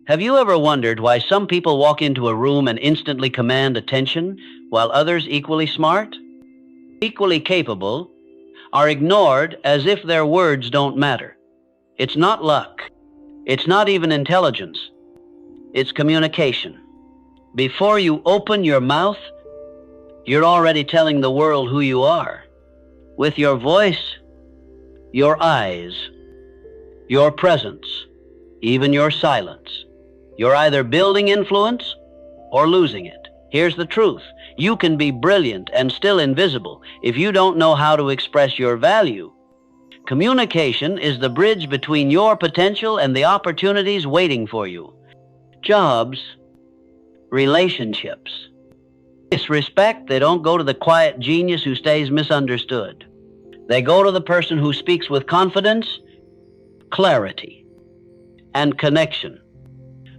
Have you ever wondered why some people walk into a room and instantly command attention, while others equally smart, equally capable, are ignored as if their words don't matter? It's not luck. It's not even intelligence. It's communication. Before you open your mouth, you're already telling the world who you are. With your voice, your eyes, your presence, even your silence. You're either building influence or losing it. Here's the truth. You can be brilliant and still invisible if you don't know how to express your value. Communication is the bridge between your potential and the opportunities waiting for you. Jobs, relationships. Disrespect, they don't go to the quiet genius who stays misunderstood. They go to the person who speaks with confidence, clarity, and connection.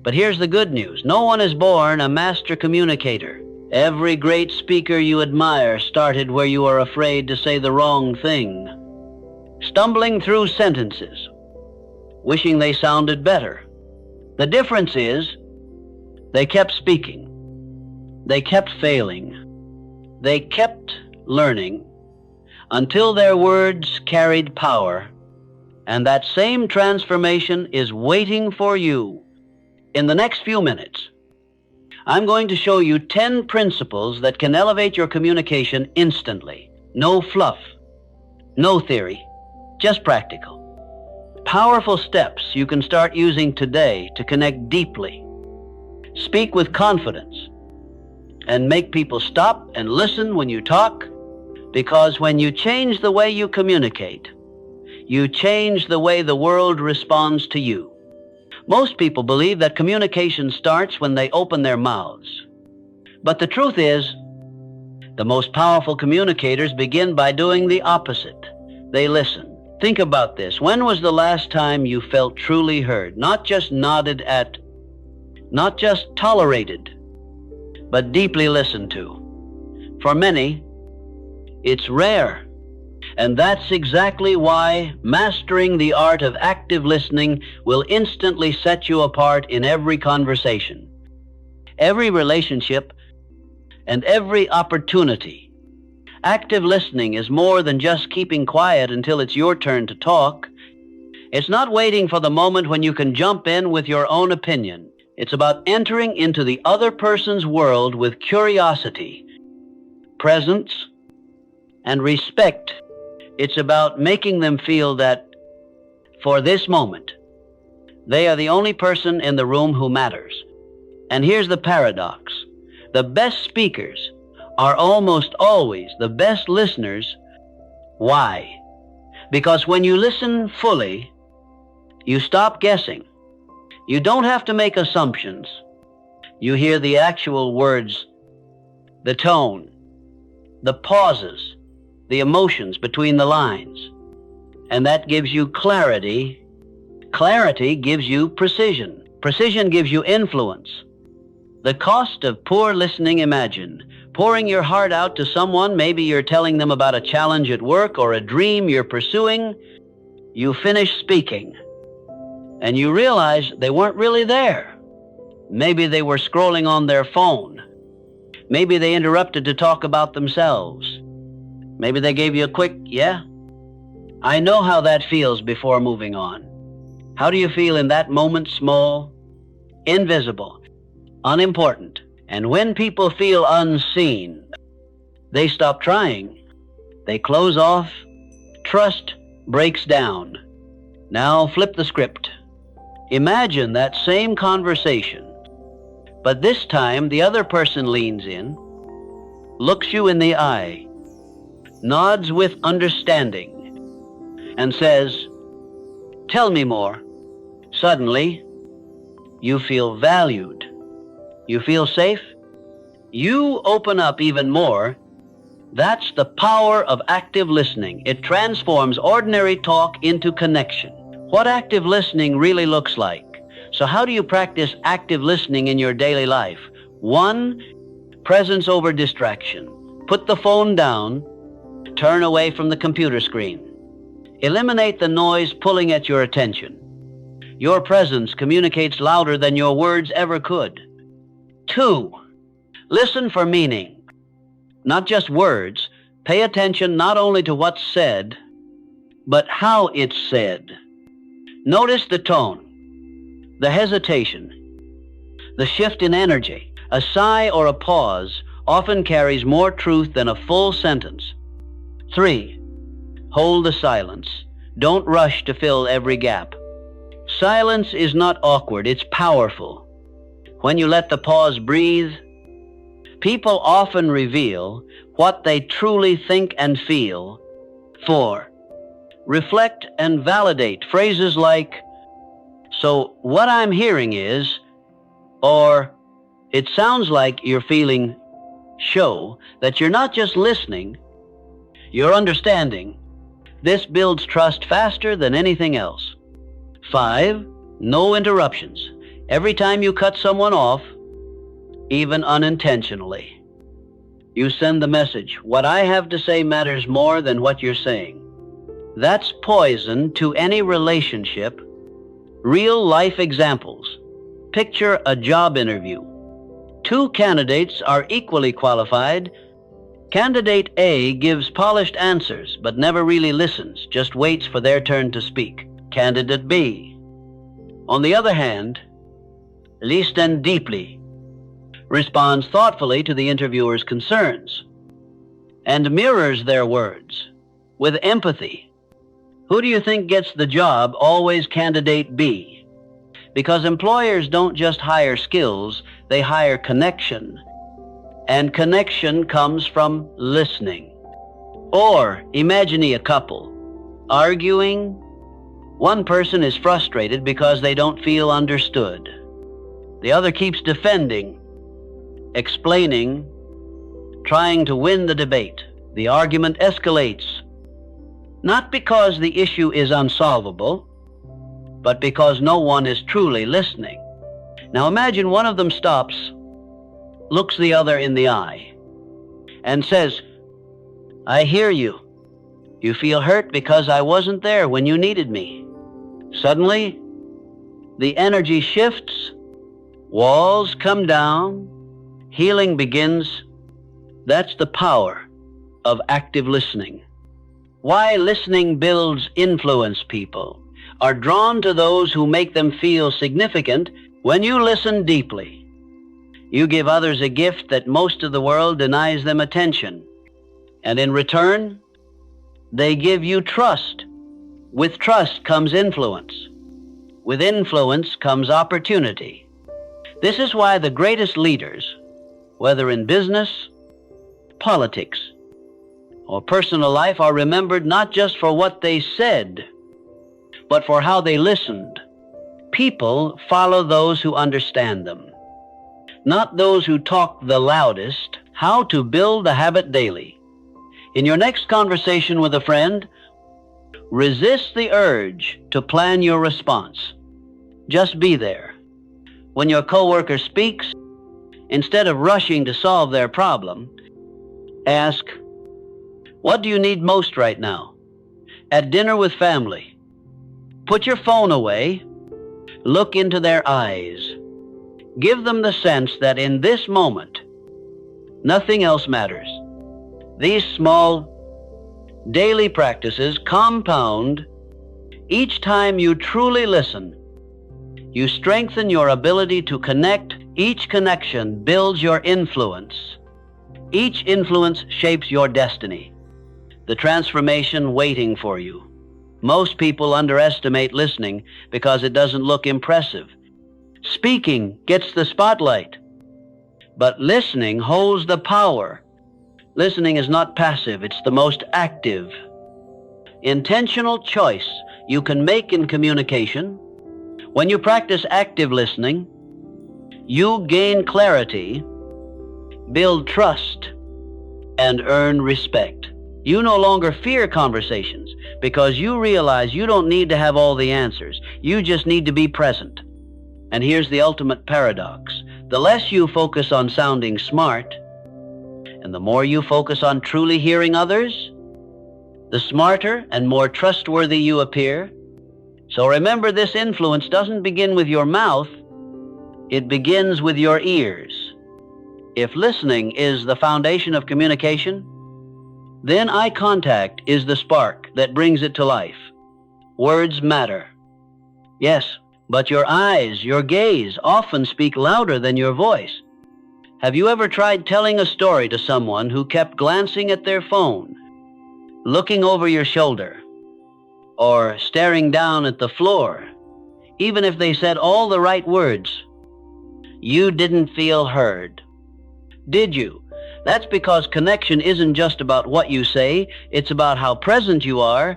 But here's the good news. No one is born a master communicator. Every great speaker you admire started where you are afraid to say the wrong thing, stumbling through sentences, wishing they sounded better. The difference is, they kept speaking. They kept failing. They kept learning until their words carried power. And that same transformation is waiting for you. In the next few minutes, I'm going to show you 10 principles that can elevate your communication instantly. No fluff, no theory, just practical. Powerful steps you can start using today to connect deeply. Speak with confidence and make people stop and listen when you talk, because when you change the way you communicate, you change the way the world responds to you. Most people believe that communication starts when they open their mouths. But the truth is, the most powerful communicators begin by doing the opposite. They listen. Think about this. When was the last time you felt truly heard? Not just nodded at, not just tolerated, but deeply listened to. For many, it's rare. And that's exactly why mastering the art of active listening will instantly set you apart in every conversation, every relationship, and every opportunity. Active listening is more than just keeping quiet until it's your turn to talk. It's not waiting for the moment when you can jump in with your own opinion. It's about entering into the other person's world with curiosity, presence, and respect. It's about making them feel that, for this moment, they are the only person in the room who matters. And here's the paradox. The best speakers are almost always the best listeners. Why? Because when you listen fully, you stop guessing. You don't have to make assumptions. You hear the actual words, the tone, the pauses, the emotions between the lines. And that gives you clarity. Clarity gives you precision. Precision gives you influence. The cost of poor listening, imagine pouring your heart out to someone. Maybe you're telling them about a challenge at work or a dream you're pursuing. You finish speaking, and you realize they weren't really there. Maybe they were scrolling on their phone. Maybe they interrupted to talk about themselves. Maybe they gave you a quick, yeah? I know how that feels before moving on. How do you feel in that moment? Small, invisible, unimportant. And when people feel unseen, they stop trying. They close off. Trust breaks down. Now flip the script. Imagine that same conversation, but this time the other person leans in, looks you in the eye, nods with understanding, and says, "Tell me more." Suddenly, you feel valued. You feel safe. You open up even more. That's the power of active listening. It transforms ordinary talk into connection. What active listening really looks like. So how do you practice active listening in your daily life? 1, presence over distraction. Put the phone down. Turn away from the computer screen. Eliminate the noise pulling at your attention. Your presence communicates louder than your words ever could. 2, listen for meaning, not just words. Pay attention not only to what's said, but how it's said. Notice the tone, the hesitation, the shift in energy. A sigh or a pause often carries more truth than a full sentence. 3, hold the silence. Don't rush to fill every gap. Silence is not awkward, it's powerful. When you let the pause breathe, people often reveal what they truly think and feel. 4, reflect and validate. Phrases like, "So what I'm hearing is," or "It sounds like you're feeling," show that you're not just listening, you're understanding. This builds trust faster than anything else. 5, no interruptions. Every time you cut someone off, even unintentionally, you send the message, "What I have to say matters more than what you're saying." That's poison to any relationship. Real life examples. Picture a job interview. 2 candidates are equally qualified. Candidate A gives polished answers but never really listens, just waits for their turn to speak. Candidate B, on the other hand, listen deeply, responds thoughtfully to the interviewer's concerns, and mirrors their words with empathy. Who do you think gets the job? Always candidate B. Because employers don't just hire skills, they hire connection. And connection comes from listening. Or imagine a couple arguing. One person is frustrated because they don't feel understood. The other keeps defending, explaining, trying to win the debate. The argument escalates, not because the issue is unsolvable, but because no one is truly listening. Now imagine one of them stops, looks the other in the eye, and says, "I hear you. You feel hurt because I wasn't there when you needed me." Suddenly, the energy shifts, walls come down, healing begins. That's the power of active listening. Why listening builds influence. People are drawn to those who make them feel significant. When you listen deeply, you give others a gift that most of the world denies them attention. And in return, they give you trust. With trust comes influence. With influence comes opportunity. This is why the greatest leaders, whether in business, politics, or personal life, are remembered not just for what they said, but for how they listened. People follow those who understand them, not those who talk the loudest. How to build the habit daily. In your next conversation with a friend, resist the urge to plan your response. Just be there. When your coworker speaks, instead of rushing to solve their problem, ask, "What do you need most right now?" At dinner with family, put your phone away, look into their eyes. Give them the sense that in this moment, nothing else matters. These small daily practices compound. Each time you truly listen, you strengthen your ability to connect. Each connection builds your influence. Each influence shapes your destiny, the transformation waiting for you. Most people underestimate listening because it doesn't look impressive. Speaking gets the spotlight, but listening holds the power. Listening is not passive, it's the most active, intentional choice you can make in communication. When you practice active listening, you gain clarity, build trust, and earn respect. You no longer fear conversations because you realize you don't need to have all the answers. You just need to be present. And here's the ultimate paradox. The less you focus on sounding smart, and the more you focus on truly hearing others, the smarter and more trustworthy you appear. So remember, this influence doesn't begin with your mouth, it begins with your ears. If listening is the foundation of communication, then eye contact is the spark that brings it to life. Words matter. Yes, but your eyes, your gaze, often speak louder than your voice. Have you ever tried telling a story to someone who kept glancing at their phone, looking over your shoulder, or staring down at the floor, even if they said all the right words? You didn't feel heard, did you? That's because connection isn't just about what you say, it's about how present you are,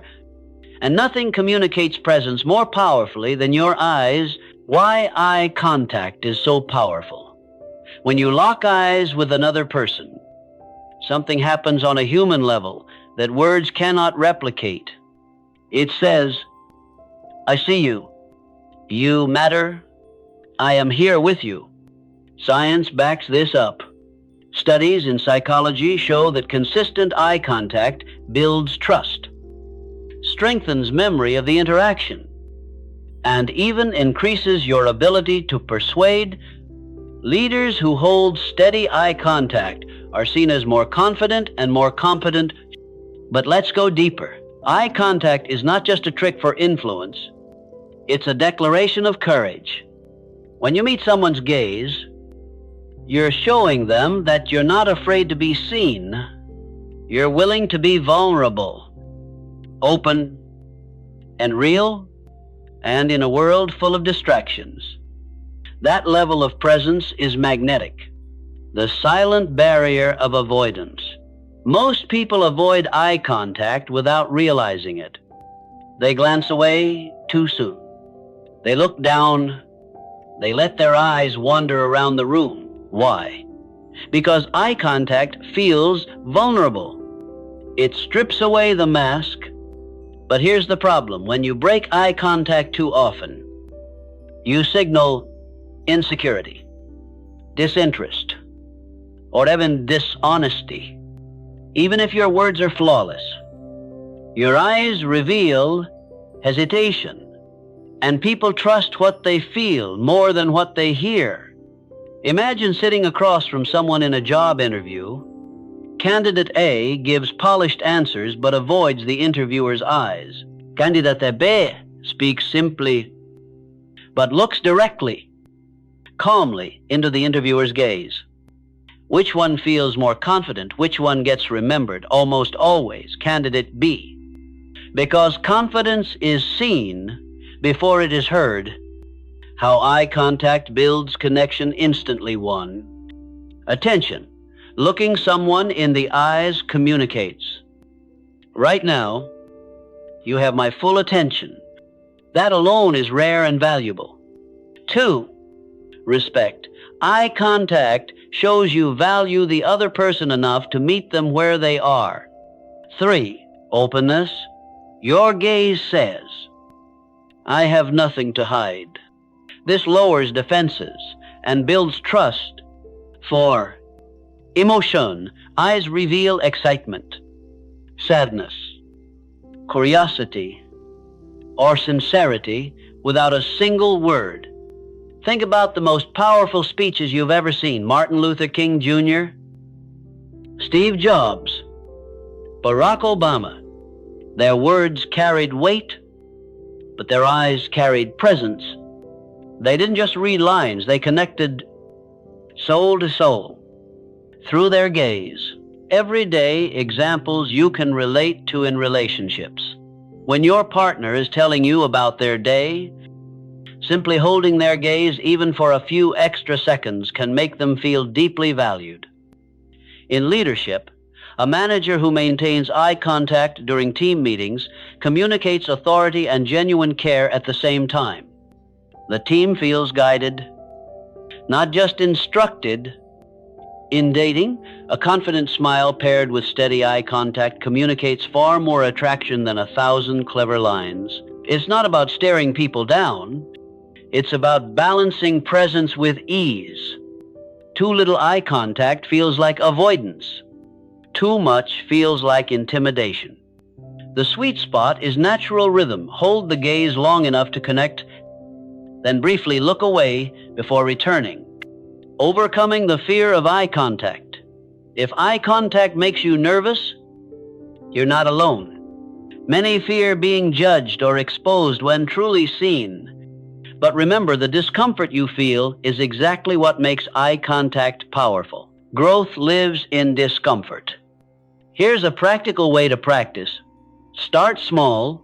and nothing communicates presence more powerfully than your eyes. Why eye contact is so powerful. When you lock eyes with another person, something happens on a human level that words cannot replicate. It says, I see you. You matter. I am here with you. Science backs this up. Studies in psychology show that consistent eye contact builds trust, strengthens memory of the interaction, and even increases your ability to persuade. Leaders who hold steady eye contact are seen as more confident and more competent. But let's go deeper. Eye contact is not just a trick for influence, it's a declaration of courage. When you meet someone's gaze, you're showing them that you're not afraid to be seen. You're willing to be vulnerable, open, and real, and in a world full of distractions. That level of presence is magnetic, the silent barrier of avoidance. Most people avoid eye contact without realizing it. They glance away too soon. They look down. They let their eyes wander around the room. Why? Because eye contact feels vulnerable. It strips away the mask. But here's the problem. When you break eye contact too often, you signal insecurity, disinterest, or even dishonesty. Even if your words are flawless, your eyes reveal hesitation, and people trust what they feel more than what they hear. Imagine sitting across from someone in a job interview. Candidate A gives polished answers but avoids the interviewer's eyes. Candidate B speaks simply but looks directly, calmly into the interviewer's gaze. Which one feels more confident? Which one gets remembered? Almost always candidate B. Because confidence is seen before it is heard. How eye contact builds connection instantly. 1. Attention. Looking someone in the eyes communicates. Right now, you have my full attention. That alone is rare and valuable. 2. Respect. Eye contact shows you value the other person enough to meet them where they are. 3. Openness. Your gaze says, I have nothing to hide. This lowers defenses and builds trust. 4. Emotion. Eyes reveal excitement, sadness, curiosity, or sincerity without a single word. Think about the most powerful speeches you've ever seen. Martin Luther King Jr., Steve Jobs, Barack Obama. Their words carried weight, but their eyes carried presence. They didn't just read lines, they connected soul to soul through their gaze. Everyday examples you can relate to in relationships. When your partner is telling you about their day, simply holding their gaze even for a few extra seconds can make them feel deeply valued. In leadership, a manager who maintains eye contact during team meetings communicates authority and genuine care at the same time. The team feels guided, not just instructed. In dating, a confident smile paired with steady eye contact communicates far more attraction than 1,000 clever lines. It's not about staring people down. It's about balancing presence with ease. Too little eye contact feels like avoidance. Too much feels like intimidation. The sweet spot is natural rhythm. Hold the gaze long enough to connect, then briefly look away before returning. Overcoming the fear of eye contact. If eye contact makes you nervous, you're not alone. Many fear being judged or exposed when truly seen. But remember, the discomfort you feel is exactly what makes eye contact powerful. Growth lives in discomfort. Here's a practical way to practice. Start small.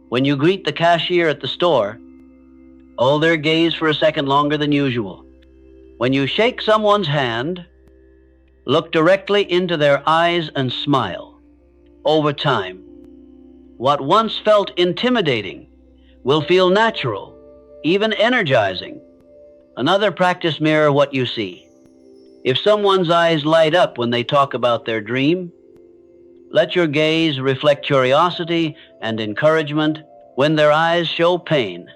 When you greet the cashier at the store, hold their gaze for a second longer than usual. When you shake someone's hand, look directly into their eyes and smile. Over time, what once felt intimidating will feel natural, even energizing. Another practice: mirror what you see. If someone's eyes light up when they talk about their dream, let your gaze reflect curiosity and encouragement. When their eyes show pain,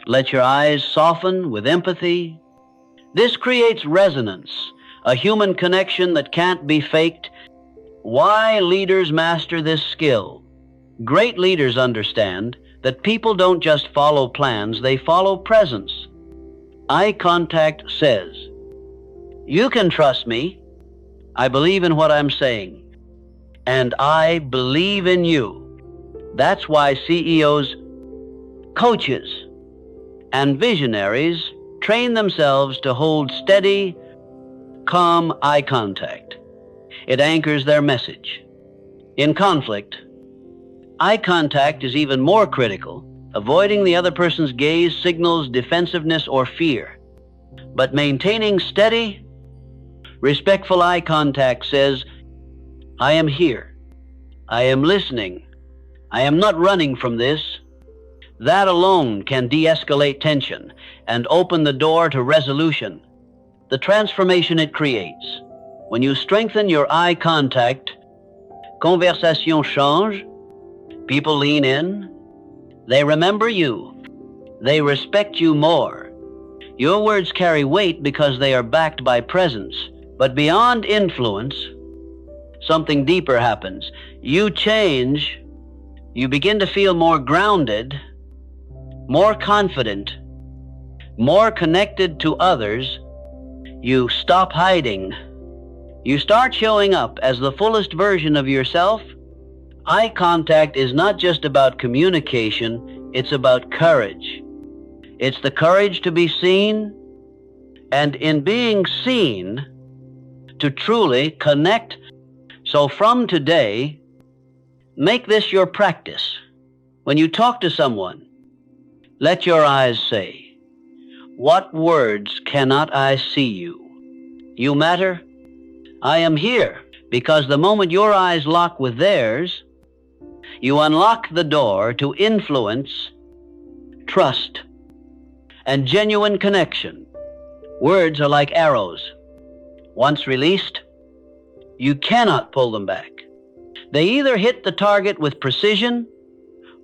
let your eyes soften with empathy. This creates resonance, a human connection that can't be faked. Why leaders master this skill? Great leaders understand that people don't just follow plans, they follow presence. Eye contact says, "You can trust me. I believe in what I'm saying. And I believe in you." That's why CEOs, coaches, and visionaries train themselves to hold steady, calm eye contact. It anchors their message. In conflict, eye contact is even more critical. Avoiding the other person's gaze signals defensiveness or fear. But maintaining steady, respectful eye contact says, "I am here. I am listening. I am not running from this." That alone can de-escalate tension and open the door to resolution. The transformation it creates. When you strengthen your eye contact, conversation change. People lean in. They remember you. They respect you more. Your words carry weight because they are backed by presence. But beyond influence, something deeper happens. You change. You begin to feel more grounded, more confident, more connected to others. You stop hiding. You start showing up as the fullest version of yourself. Eye contact is not just about communication, it's about courage. It's the courage to be seen, and in being seen, to truly connect. So from today, make this your practice. When you talk to someone, let your eyes say, "What words cannot I see you? You matter. I am here." Because the moment your eyes lock with theirs, you unlock the door to influence, trust, and genuine connection. Words are like arrows. Once released, you cannot pull them back. They either hit the target with precision,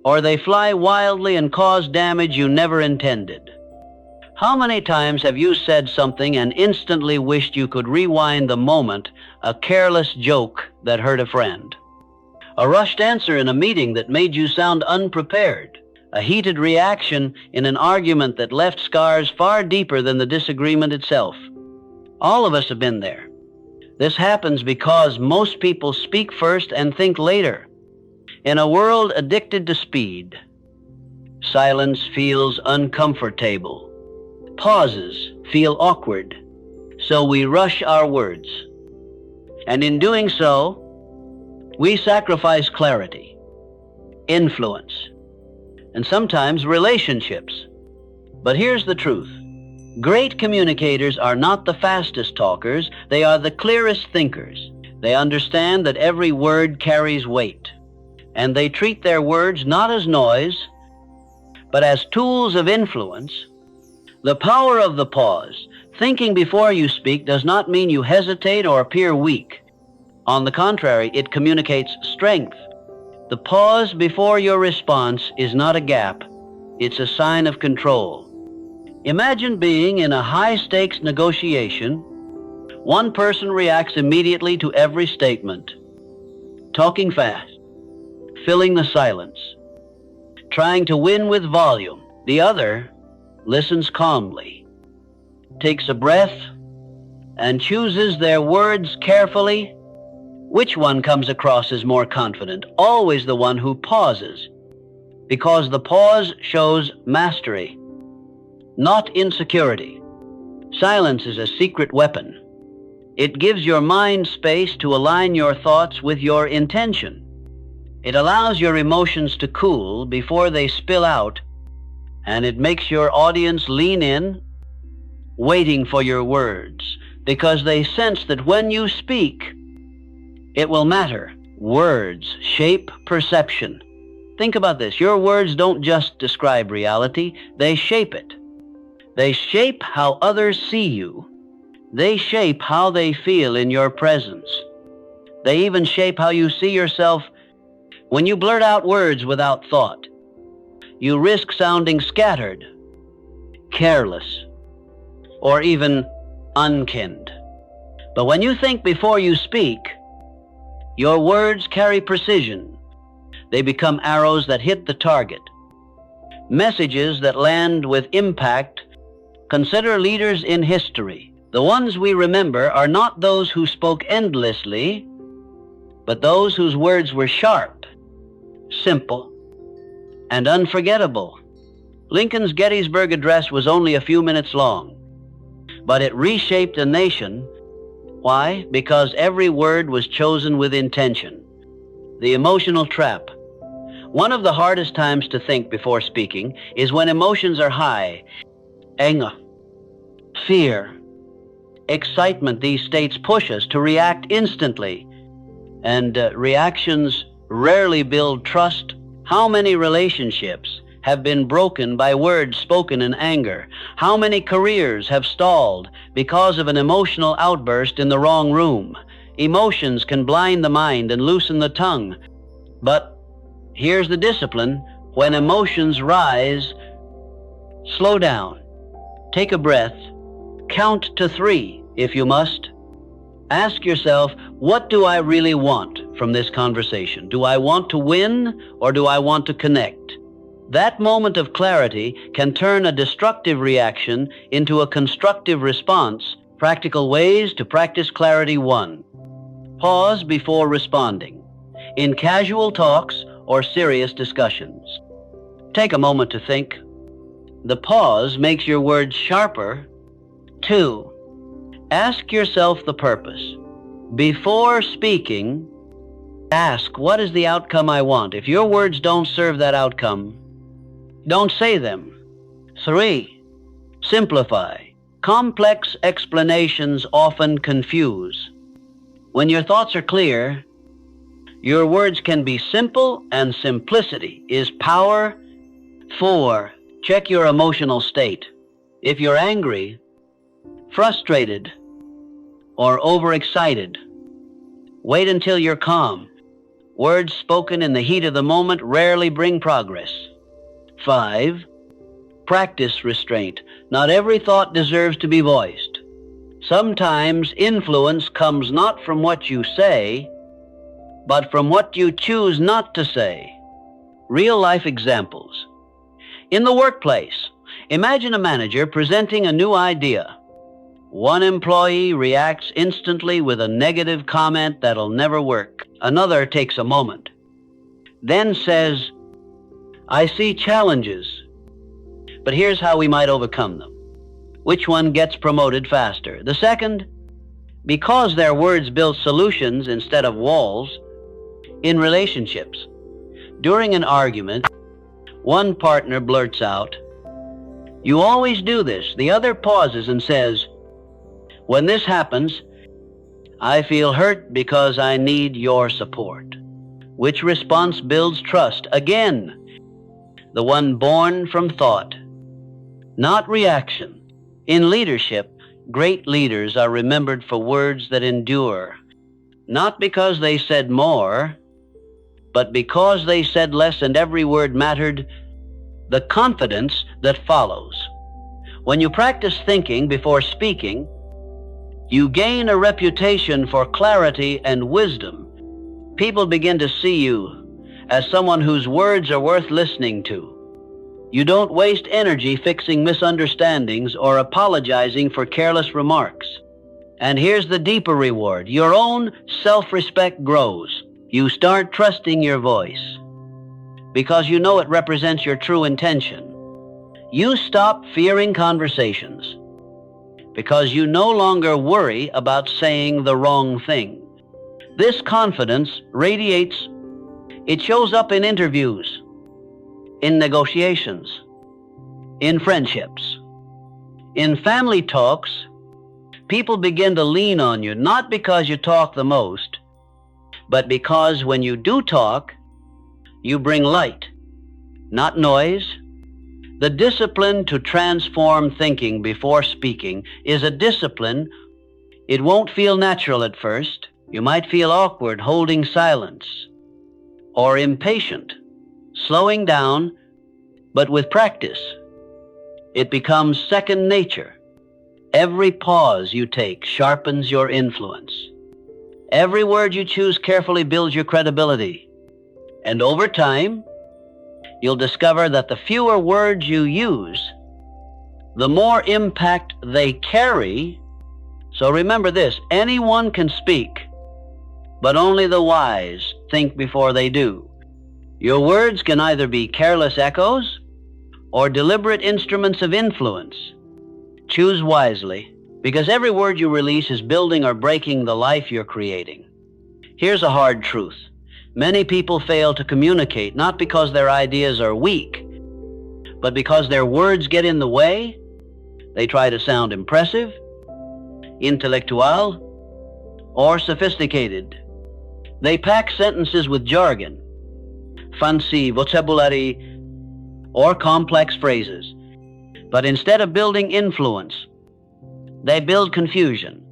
or they fly wildly and cause damage you never intended. How many times have you said something and instantly wished you could rewind the moment, a careless joke that hurt a friend? A rushed answer in a meeting that made you sound unprepared? A heated reaction in an argument that left scars far deeper than the disagreement itself? All of us have been there. This happens because most people speak first and think later. In a world addicted to speed, silence feels uncomfortable. Pauses feel awkward, so we rush our words. And in doing so, we sacrifice clarity, influence, and sometimes relationships. But here's the truth. Great communicators are not the fastest talkers, they are the clearest thinkers. They understand that every word carries weight, and they treat their words not as noise, but as tools of influence. The power of the pause. Thinking before you speak does not mean you hesitate or appear weak. On the contrary, it communicates strength. The pause before your response is not a gap, it's a sign of control. Imagine being in a high-stakes negotiation. One person reacts immediately to every statement, talking fast, filling the silence, trying to win with volume. The other listens calmly, takes a breath, and chooses their words carefully. Which one comes across as more confident? Always the one who pauses, because the pause shows mastery, not insecurity. Silence is a secret weapon. It gives your mind space to align your thoughts with your intention. It allows your emotions to cool before they spill out, and it makes your audience lean in, waiting for your words, because they sense that when you speak, it will matter. Words shape perception. Think about this. Your words don't just describe reality, they shape it. They shape how others see you. They shape how they feel in your presence. They even shape how you see yourself. When you blurt out words without thought, you risk sounding scattered, careless, or even unkempt. But when you think before you speak, your words carry precision. They become arrows that hit the target, messages that land with impact. Consider leaders in history. The ones we remember are not those who spoke endlessly, but those whose words were sharp, simple, and unforgettable. Lincoln's Gettysburg Address was only a few minutes long, but it reshaped a nation. Why? Because every word was chosen with intention. The emotional trap. One of the hardest times to think before speaking is when emotions are high. Anger, fear, excitement. These states push us to react instantly, and reactions rarely build trust. How many relationships have been broken by words spoken in anger? How many careers have stalled because of an emotional outburst in the wrong room? Emotions can blind the mind and loosen the tongue. But here's the discipline. When emotions rise, slow down. Take a breath. Count to 3 if you must. Ask yourself, what do I really want from this conversation? Do I want to win or do I want to connect? That moment of clarity can turn a destructive reaction into a constructive response. Practical ways to practice clarity. 1. Pause before responding. In casual talks or serious discussions, take a moment to think. The pause makes your words sharper. 2. Ask yourself the purpose. Before speaking, ask, what is the outcome I want? If your words don't serve that outcome, don't say them. 3. Simplify. Complex explanations often confuse. When your thoughts are clear, your words can be simple, and simplicity is power. 4. Check your emotional state. If you're angry, frustrated, or overexcited, wait until you're calm. Words spoken in the heat of the moment rarely bring progress. 5. Practice restraint. Not every thought deserves to be voiced. Sometimes influence comes not from what you say, but from what you choose not to say. Real-life examples. In the workplace, imagine a manager presenting a new idea. One employee reacts instantly with a negative comment that'll never work. Another takes a moment, then says, I see challenges, but here's how we might overcome them. Which one gets promoted faster? The second, because their words build solutions instead of walls. In relationships, during an argument, one partner blurts out, you always do this. The other pauses and says, when this happens, I feel hurt because I need your support. Which response builds trust? Again, the one born from thought, not reaction. In leadership, great leaders are remembered for words that endure, not because they said more, but because they said less and every word mattered. The confidence that follows. When you practice thinking before speaking, you gain a reputation for clarity and wisdom. People begin to see you as someone whose words are worth listening to. You don't waste energy fixing misunderstandings or apologizing for careless remarks. And here's the deeper reward. Your own self-respect grows. You start trusting your voice because you know it represents your true intention. You stop fearing conversations because you no longer worry about saying the wrong thing. This confidence radiates. It shows up in interviews, in negotiations, in friendships, in family talks. People begin to lean on you, not because you talk the most, but because when you do talk, you bring light, not noise. The discipline to transform thinking before speaking is a discipline. It won't feel natural at first. You might feel awkward holding silence or impatient, slowing down, but with practice, it becomes second nature. Every pause you take sharpens your influence. Every word you choose carefully builds your credibility. And over time, you'll discover that the fewer words you use, the more impact they carry. So remember this, anyone can speak, but only the wise think before they do. Your words can either be careless echoes or deliberate instruments of influence. Choose wisely, because every word you release is building or breaking the life you're creating. Here's a hard truth. Many people fail to communicate not because their ideas are weak, but because their words get in the way. They try to sound impressive, intellectual, or sophisticated. They pack sentences with jargon, fancy vocabulary, or complex phrases. But instead of building influence, they build confusion.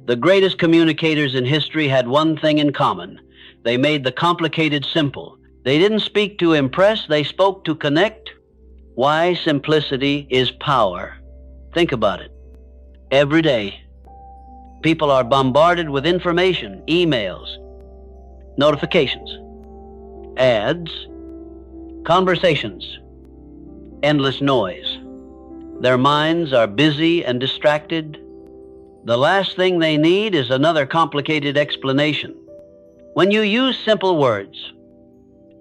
The greatest communicators in history had one thing in common. They made the complicated simple. They didn't speak to impress, they spoke to connect. Why? Simplicity is power. Think about it. Every day, people are bombarded with information, emails, notifications, ads, conversations, endless noise. Their minds are busy and distracted. The last thing they need is another complicated explanation. When you use simple words,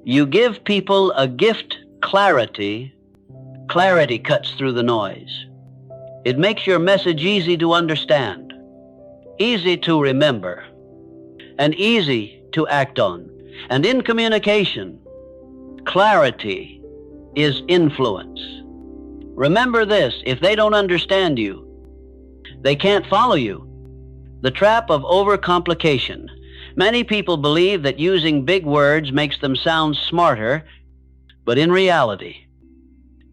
you give people a gift, clarity. Clarity cuts through the noise. It makes your message easy to understand, easy to remember, and easy to act on. And in communication, clarity is influence. Remember this, if they don't understand you, they can't follow you. The trap of overcomplication. Many people believe that using big words makes them sound smarter, but in reality,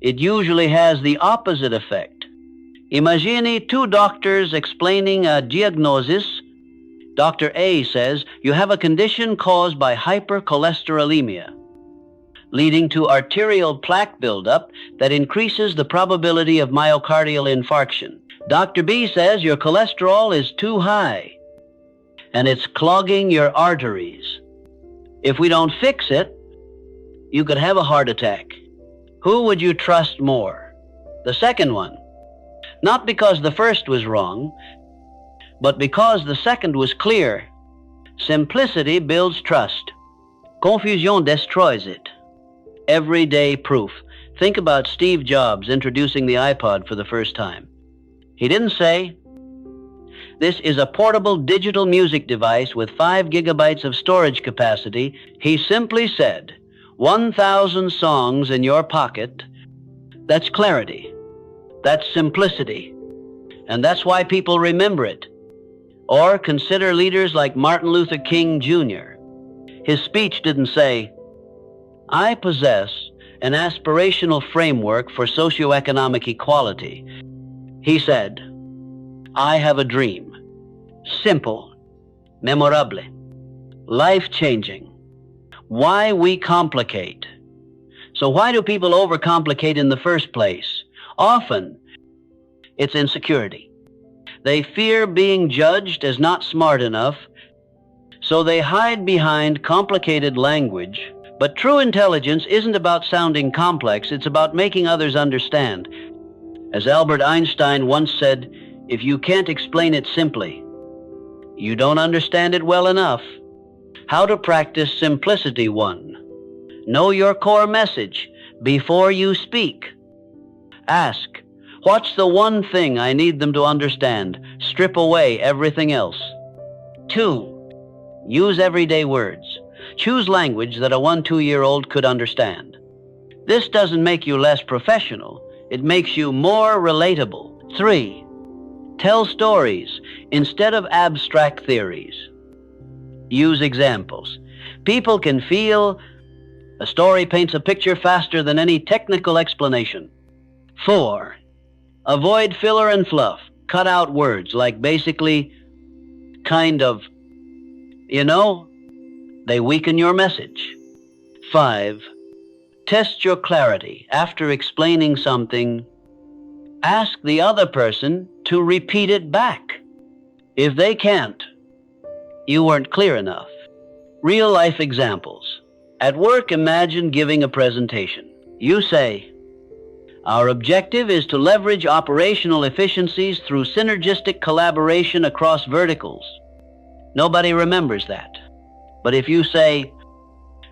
it usually has the opposite effect. Imagine two doctors explaining a diagnosis. Dr. A says, you have a condition caused by hypercholesterolemia, leading to arterial plaque buildup that increases the probability of myocardial infarction. Dr. B says your cholesterol is too high, and it's clogging your arteries. If we don't fix it, you could have a heart attack. Who would you trust more? The second one. Not because the first was wrong, but because the second was clear. Simplicity builds trust. Confusion destroys it. Everyday proof. Think about Steve Jobs introducing the iPod for the first time. He didn't say, this is a portable digital music device with 5 gigabytes of storage capacity. He simply said, 1,000 songs in your pocket. That's clarity. That's simplicity. And that's why people remember it. Or consider leaders like Martin Luther King Jr. His speech didn't say, I possess an aspirational framework for socioeconomic equality. He said, I have a dream. Simple, memorable, life-changing. Why we complicate? So why do people overcomplicate in the first place? Often, it's insecurity. They fear being judged as not smart enough, so they hide behind complicated language, But true intelligence isn't about sounding complex, it's about making others understand. As Albert Einstein once said, if you can't explain it simply, you don't understand it well enough. How to practice simplicity 1. Know your core message before you speak. Ask, what's the one thing I need them to understand? Strip away everything else. 2. Use everyday words. Choose language that a 1-2-year-old could understand. This doesn't make you less professional. It makes you more relatable. 3. Tell stories instead of abstract theories. Use examples. People can feel. A story paints a picture faster than any technical explanation. 4. Avoid filler and fluff. Cut out words like basically, kind of, they weaken your message. 5. Test your clarity. After explaining something, ask the other person to repeat it back. If they can't, you weren't clear enough. Real-life examples. At work, imagine giving a presentation. You say, our objective is to leverage operational efficiencies through synergistic collaboration across verticals. Nobody remembers that. But if you say,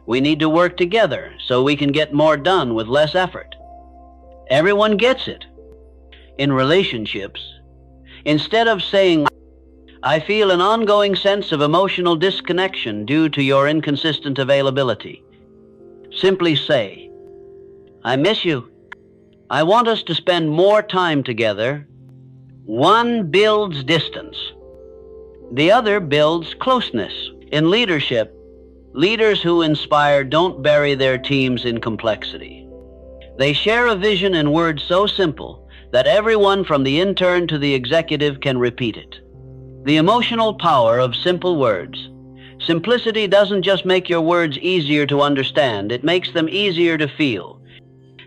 we need to work together so we can get more done with less effort, everyone gets it. In relationships, instead of saying, I feel an ongoing sense of emotional disconnection due to your inconsistent availability, simply say, I miss you. I want us to spend more time together. One builds distance. The other builds closeness. In leadership, leaders who inspire don't bury their teams in complexity. They share a vision in words so simple that everyone from the intern to the executive can repeat it. The emotional power of simple words. Simplicity doesn't just make your words easier to understand, it makes them easier to feel.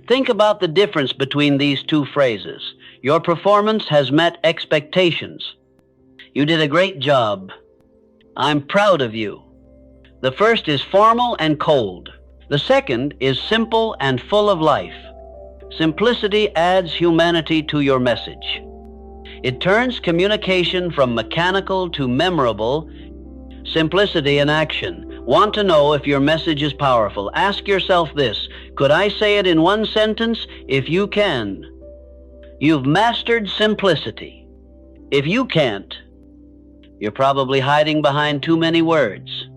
Think about the difference between these two phrases. Your performance has met expectations. You did a great job. I'm proud of you. The first is formal and cold. The second is simple and full of life. Simplicity adds humanity to your message. It turns communication from mechanical to memorable. Simplicity in action. Want to know if your message is powerful? Ask yourself this. Could I say it in one sentence? If you can, you've mastered simplicity. If you can't, you're probably hiding behind too many words.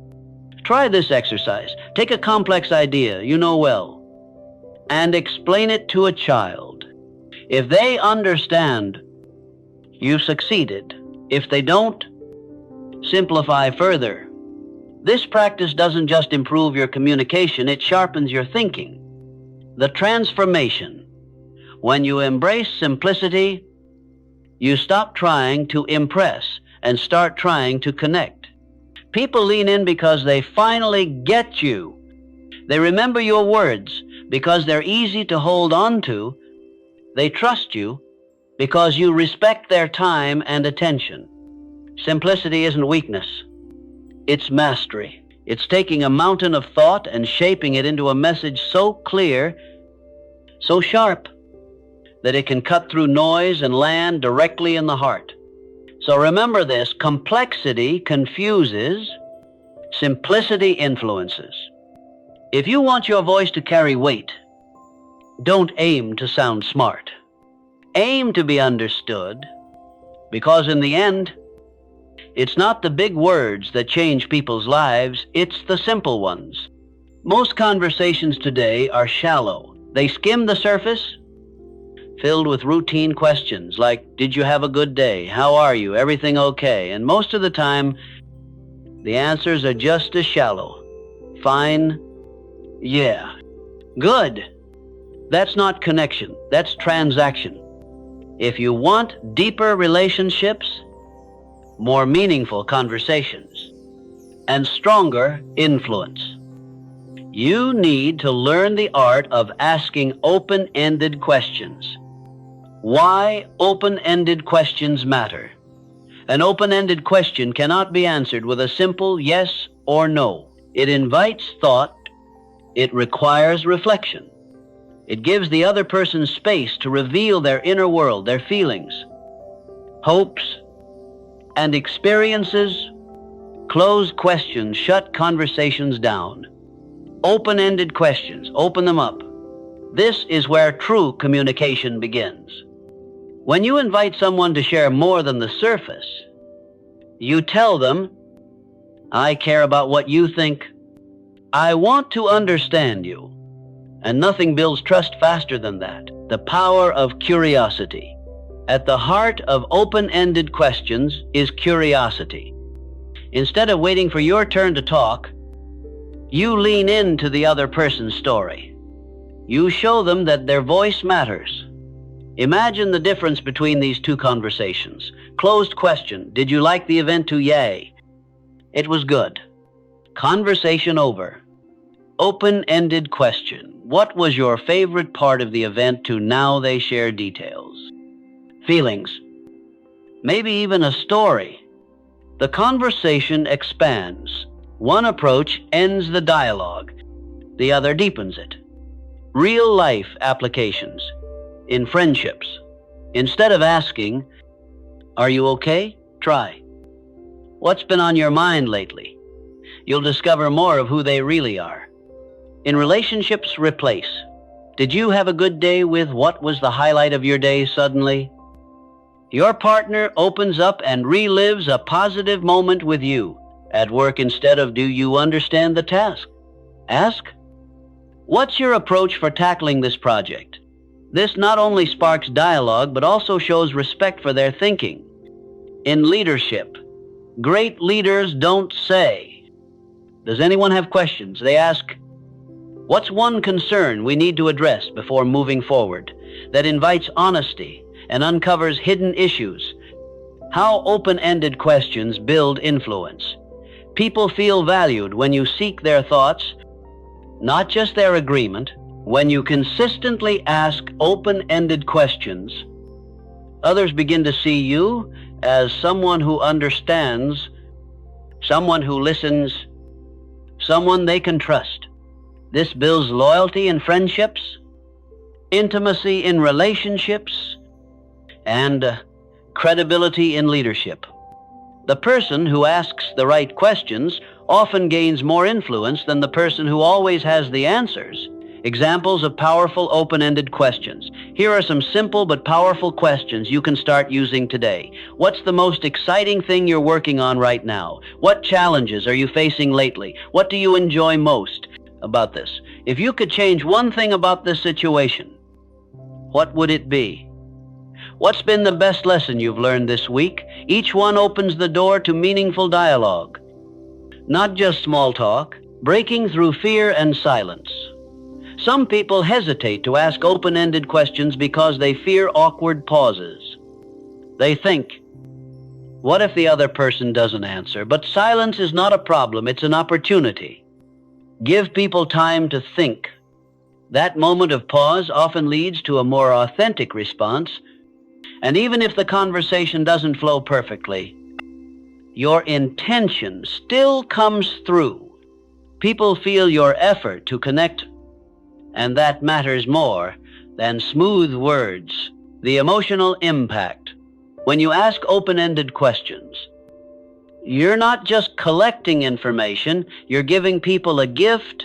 Try this exercise. Take a complex idea you know well and explain it to a child. If they understand, you've succeeded. If they don't, simplify further. This practice doesn't just improve your communication, it sharpens your thinking. The transformation. When you embrace simplicity, you stop trying to impress and start trying to connect. People lean in because they finally get you. They remember your words because they're easy to hold on to. They trust you because you respect their time and attention. Simplicity isn't weakness. It's mastery. It's taking a mountain of thought and shaping it into a message so clear, so sharp, that it can cut through noise and land directly in the heart. So remember this, complexity confuses, simplicity influences. If you want your voice to carry weight, don't aim to sound smart. Aim to be understood, because in the end, it's not the big words that change people's lives, it's the simple ones. Most conversations today are shallow. They skim the surface, filled with routine questions like, did you have a good day? How are you? Everything okay? And most of the time, the answers are just as shallow. Fine. Yeah. Good. That's not connection. That's transaction. If you want deeper relationships, more meaningful conversations, and stronger influence, you need to learn the art of asking open-ended questions. Why open-ended questions matter. An open-ended question cannot be answered with a simple yes or no. It invites thought, It requires reflection. It gives the other person space to reveal their inner world, their feelings, hopes, and experiences. Closed questions shut conversations down. Open-ended questions, open them up. This is where true communication begins. When you invite someone to share more than the surface, you tell them, I care about what you think. I want to understand you. And nothing builds trust faster than that. The power of curiosity. At the heart of open-ended questions is curiosity. Instead of waiting for your turn to talk, you lean into the other person's story. You show them that their voice matters. Imagine the difference between these two conversations. Closed question, did you like the event? To yay. It was good. Conversation over. Open-ended question. What was your favorite part of the event? To now they share details. Feelings. Maybe even a story. The conversation expands. One approach ends the dialogue. The other deepens it. Real-life applications. In friendships. Instead of asking, are you okay? Try. What's been on your mind lately? You'll discover more of who they really are. In relationships, replace. Did you have a good day? With what was the highlight of your day suddenly? Your partner opens up and relives a positive moment with you. At work, instead of do you understand the task? Ask, what's your approach for tackling this project? This not only sparks dialogue, but also shows respect for their thinking. In leadership, great leaders don't say, does anyone have questions? They ask, what's one concern we need to address before moving forward? That invites honesty and uncovers hidden issues. How open-ended questions build influence. People feel valued when you seek their thoughts, not just their agreement. When you consistently ask open-ended questions, others begin to see you as someone who understands, someone who listens, someone they can trust. This builds loyalty in friendships, intimacy in relationships, and credibility in leadership. The person who asks the right questions often gains more influence than the person who always has the answers. Examples of powerful open-ended questions. Here are some simple but powerful questions you can start using today. What's the most exciting thing you're working on right now? What challenges are you facing lately? What do you enjoy most about this? If you could change one thing about this situation, what would it be? What's been the best lesson you've learned this week? Each one opens the door to meaningful dialogue. Not just small talk, breaking through fear and silence. Some people hesitate to ask open-ended questions because they fear awkward pauses. They think, what if the other person doesn't answer? But silence is not a problem, it's an opportunity. Give people time to think. That moment of pause often leads to a more authentic response, and even if the conversation doesn't flow perfectly, your intention still comes through. People feel your effort to connect, and that matters more than smooth words. The emotional impact. When you ask open-ended questions, you're not just collecting information, you're giving people a gift.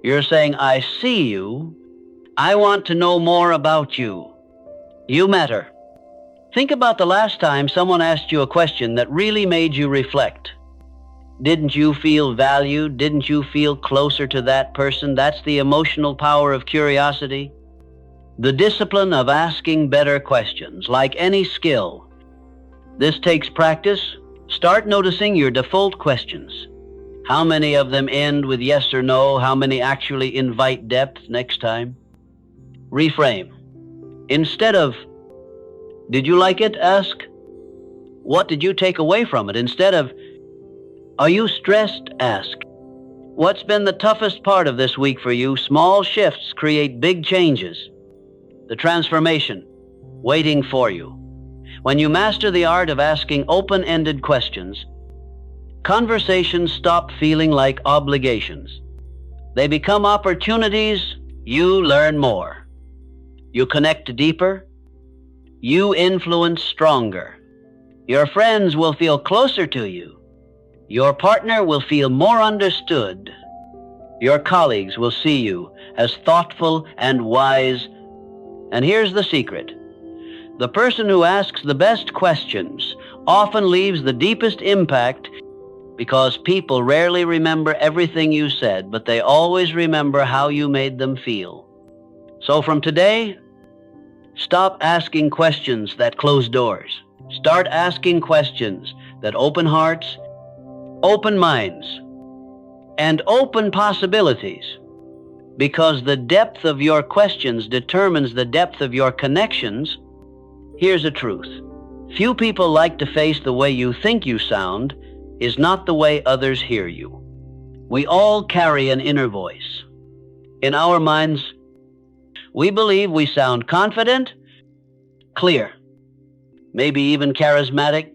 You're saying, I see you. I want to know more about you. You matter. Think about the last time someone asked you a question that really made you reflect. Didn't you feel valued? Didn't you feel closer to that person? That's the emotional power of curiosity. The discipline of asking better questions, like any skill. This takes practice. Start noticing your default questions. How many of them end with yes or no? How many actually invite depth next time? Reframe. Instead of, did you like it? Ask, what did you take away from it? Instead of, are you stressed? Ask, what's been the toughest part of this week for you? Small shifts create big changes. The transformation waiting for you. When you master the art of asking open-ended questions, conversations stop feeling like obligations. They become opportunities. You learn more. You connect deeper. You influence stronger. Your friends will feel closer to you. Your partner will feel more understood. Your colleagues will see you as thoughtful and wise. And here's the secret. The person who asks the best questions often leaves the deepest impact, because people rarely remember everything you said, but they always remember how you made them feel. So from today, stop asking questions that close doors. Start asking questions that open hearts, open minds, and open possibilities. Because the depth of your questions determines the depth of your connections. Here's the truth. Few people like to face the way you think you sound is not the way others hear you. We all carry an inner voice. In our minds, we believe we sound confident, clear, maybe even charismatic,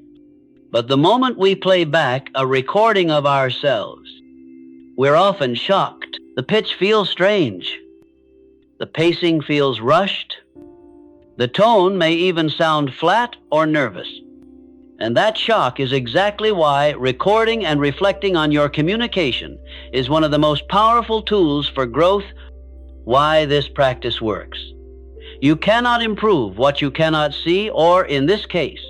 but the moment we play back a recording of ourselves, we're often shocked. The pitch feels strange. The pacing feels rushed. The tone may even sound flat or nervous. And that shock is exactly why recording and reflecting on your communication is one of the most powerful tools for growth. Why this practice works. You cannot improve what you cannot see, or in this case,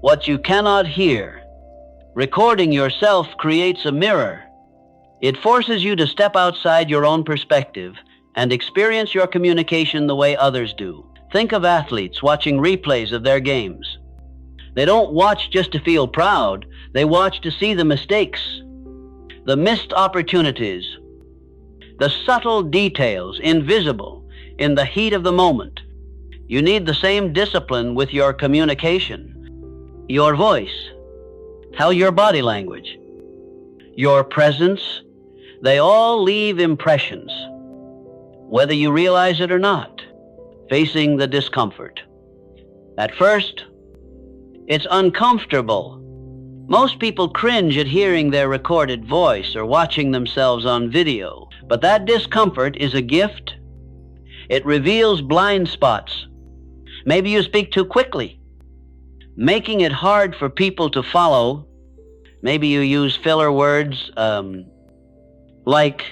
what you cannot hear. Recording yourself creates a mirror. It forces you to step outside your own perspective and experience your communication the way others do. Think of athletes watching replays of their games. They don't watch just to feel proud. They watch to see the mistakes, the missed opportunities, the subtle details invisible in the heat of the moment. You need the same discipline with your communication. Your voice, how your body language, your presence, they all leave impressions, whether you realize it or not. Facing the discomfort. At first, it's uncomfortable. Most people cringe at hearing their recorded voice or watching themselves on video, but that discomfort is a gift. It reveals blind spots. Maybe you speak too quickly, making it hard for people to follow. Maybe you use filler words, like,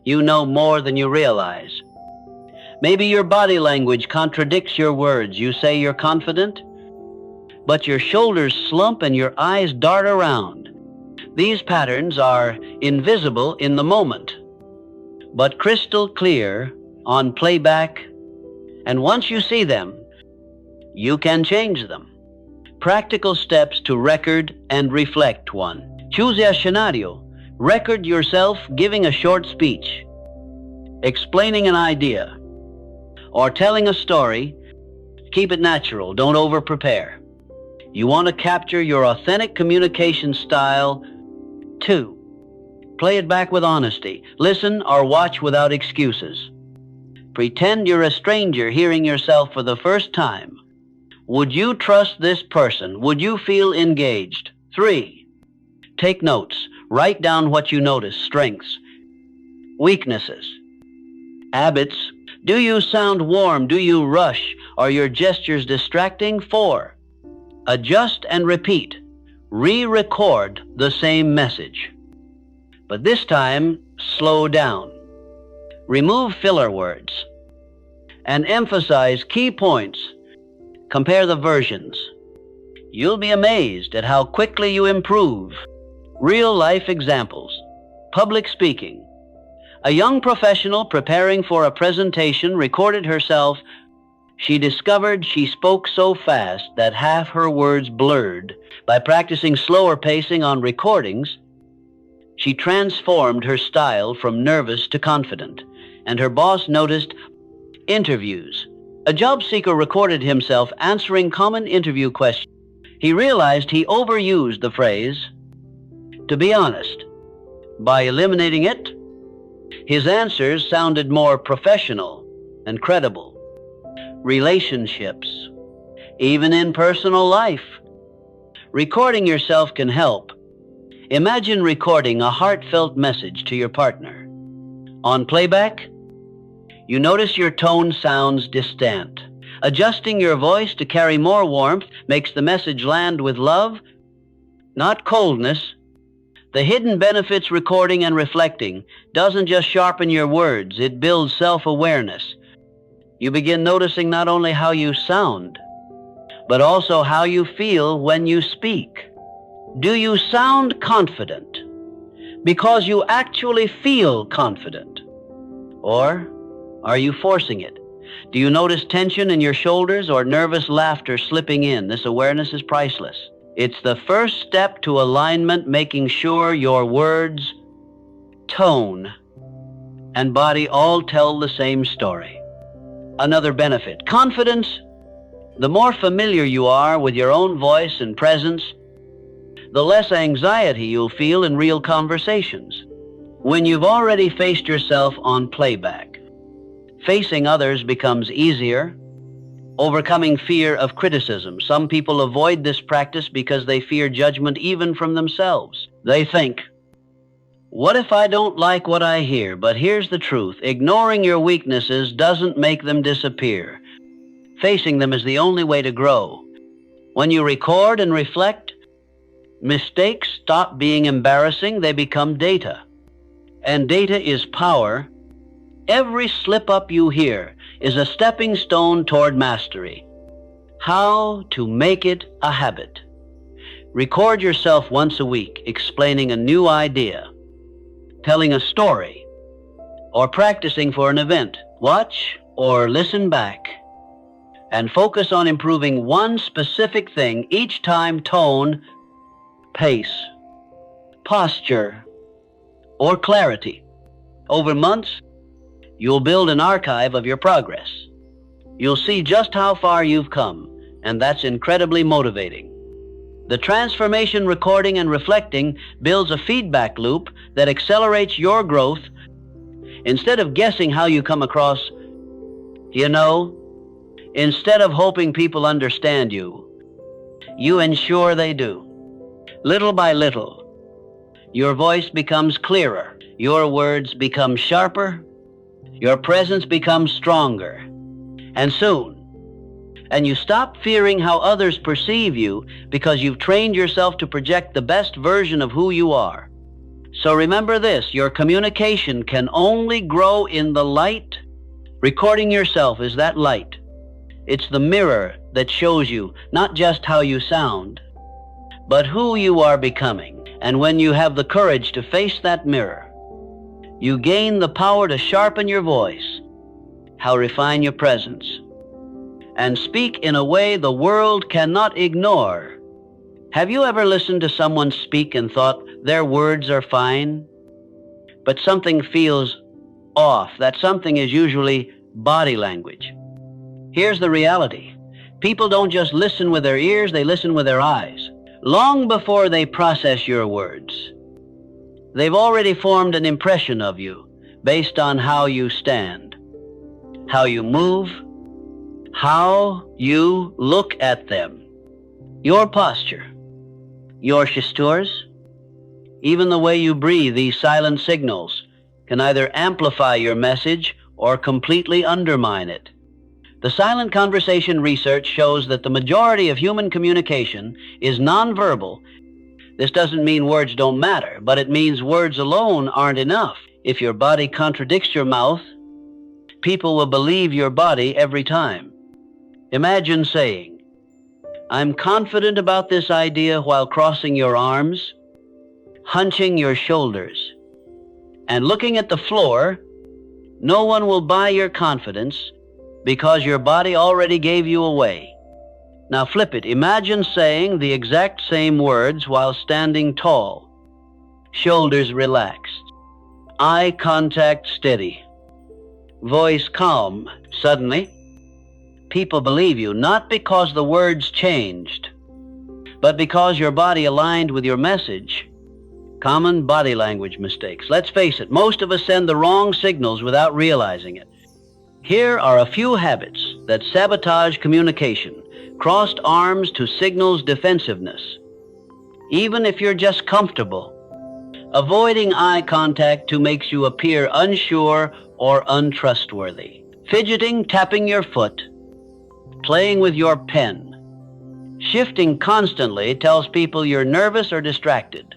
you know more than you realize. Maybe your body language contradicts your words. You say you're confident, but your shoulders slump and your eyes dart around. These patterns are invisible in the moment, but crystal clear on playback. And once you see them, you can change them. Practical steps to record and reflect. 1. Choose a scenario. Record yourself giving a short speech, explaining an idea, or telling a story. Keep it natural. Don't over-prepare. You want to capture your authentic communication style. 2. Play it back with honesty. Listen or watch without excuses. Pretend you're a stranger hearing yourself for the first time. Would you trust this person? Would you feel engaged? 3. Take notes. Write down what you notice, strengths, weaknesses, habits. Do you sound warm? Do you rush? Are your gestures distracting? 4. Adjust and repeat. Re-record the same message. But this time, slow down. Remove filler words and emphasize key points. Compare the versions. You'll be amazed at how quickly you improve. Real-life examples. Public speaking. A young professional preparing for a presentation recorded herself. She discovered she spoke so fast that half her words blurred. By practicing slower pacing on recordings, she transformed her style from nervous to confident, and her boss noticed. Interviews. A job seeker recorded himself answering common interview questions. He realized he overused the phrase, "to be honest." By eliminating it, his answers sounded more professional and credible. Relationships. Even in personal life, recording yourself can help. Imagine recording a heartfelt message to your partner. On playback, you notice your tone sounds distant. Adjusting your voice to carry more warmth makes the message land with love, not coldness. The hidden benefits recording and reflecting doesn't just sharpen your words, it builds self-awareness. You begin noticing not only how you sound, but also how you feel when you speak. Do you sound confident because you actually feel confident? Or are you forcing it? Do you notice tension in your shoulders or nervous laughter slipping in? This awareness is priceless. It's the first step to alignment, making sure your words, tone, and body all tell the same story. Another benefit, confidence. The more familiar you are with your own voice and presence, the less anxiety you'll feel in real conversations. When you've already faced yourself on playback, facing others becomes easier. Overcoming fear of criticism. Some people avoid this practice because they fear judgment even from themselves. They think, what if I don't like what I hear? But here's the truth. Ignoring your weaknesses doesn't make them disappear. Facing them is the only way to grow. When you record and reflect, mistakes stop being embarrassing, they become data. And data is power. Every slip-up you hear is a stepping stone toward mastery. How to make it a habit. Record yourself once a week explaining a new idea, telling a story, or practicing for an event. Watch or listen back and focus on improving one specific thing each time: tone, pace, posture, or clarity. Over months, you'll build an archive of your progress. You'll see just how far you've come, and that's incredibly motivating. The transformation recording and reflecting builds a feedback loop that accelerates your growth. Instead of guessing how you come across, instead of hoping people understand you, you ensure they do. Little by little, your voice becomes clearer, your words become sharper, your presence becomes stronger, and you stop fearing how others perceive you because you've trained yourself to project the best version of who you are. So remember this, your communication can only grow in the light. Recording yourself is that light. It's the mirror that shows you not just how you sound, but who you are becoming. And when you have the courage to face that mirror, you gain the power to sharpen your voice, how refine your presence, and speak in a way the world cannot ignore. Have you ever listened to someone speak and thought their words are fine, but something feels off? That something is usually body language. Here's the reality. People don't just listen with their ears, they listen with their eyes. Long before they process your words, they've already formed an impression of you based on how you stand, how you move, how you look at them, your posture, your gestures, even the way you breathe. These silent signals can either amplify your message or completely undermine it. The silent conversation research shows that the majority of human communication is nonverbal. This doesn't mean words don't matter, but it means words alone aren't enough. If your body contradicts your mouth, people will believe your body every time. Imagine saying, I'm confident about this idea, while crossing your arms, hunching your shoulders, and looking at the floor. No one will buy your confidence because your body already gave you away. Now flip it. Imagine saying the exact same words while standing tall, shoulders relaxed, eye contact steady, voice calm. Suddenly, people believe you, not because the words changed, but because your body aligned with your message. Common body language mistakes. Let's face it, most of us send the wrong signals without realizing it. Here are a few habits that sabotage communication. Crossed arms to signals defensiveness. Even if you're just comfortable, Avoiding eye contact too makes you appear unsure or untrustworthy. Fidgeting, tapping your foot, playing with your pen, shifting constantly tells people you're nervous or distracted.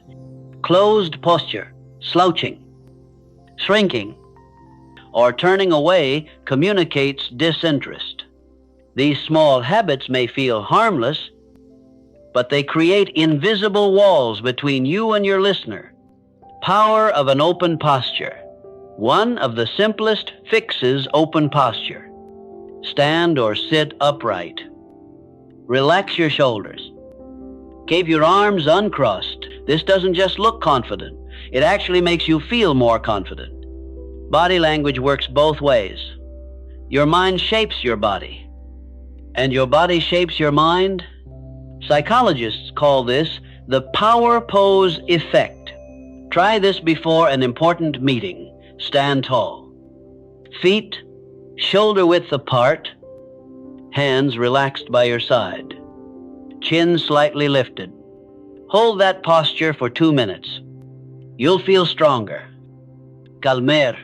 Closed posture, slouching, shrinking, or turning away communicates disinterest. These small habits may feel harmless, but they create invisible walls between you and your listener. Power of an open posture. One of the simplest fixes open posture. Stand or sit upright. Relax your shoulders. Keep your arms uncrossed. This doesn't just look confident. It actually makes you feel more confident. Body language works both ways. Your mind shapes your body, and your body shapes your mind. Psychologists call this the power pose effect. Try this before an important meeting. Stand tall. Feet shoulder width apart, hands relaxed by your side, chin slightly lifted. Hold that posture for 2 minutes. You'll feel stronger, calmer,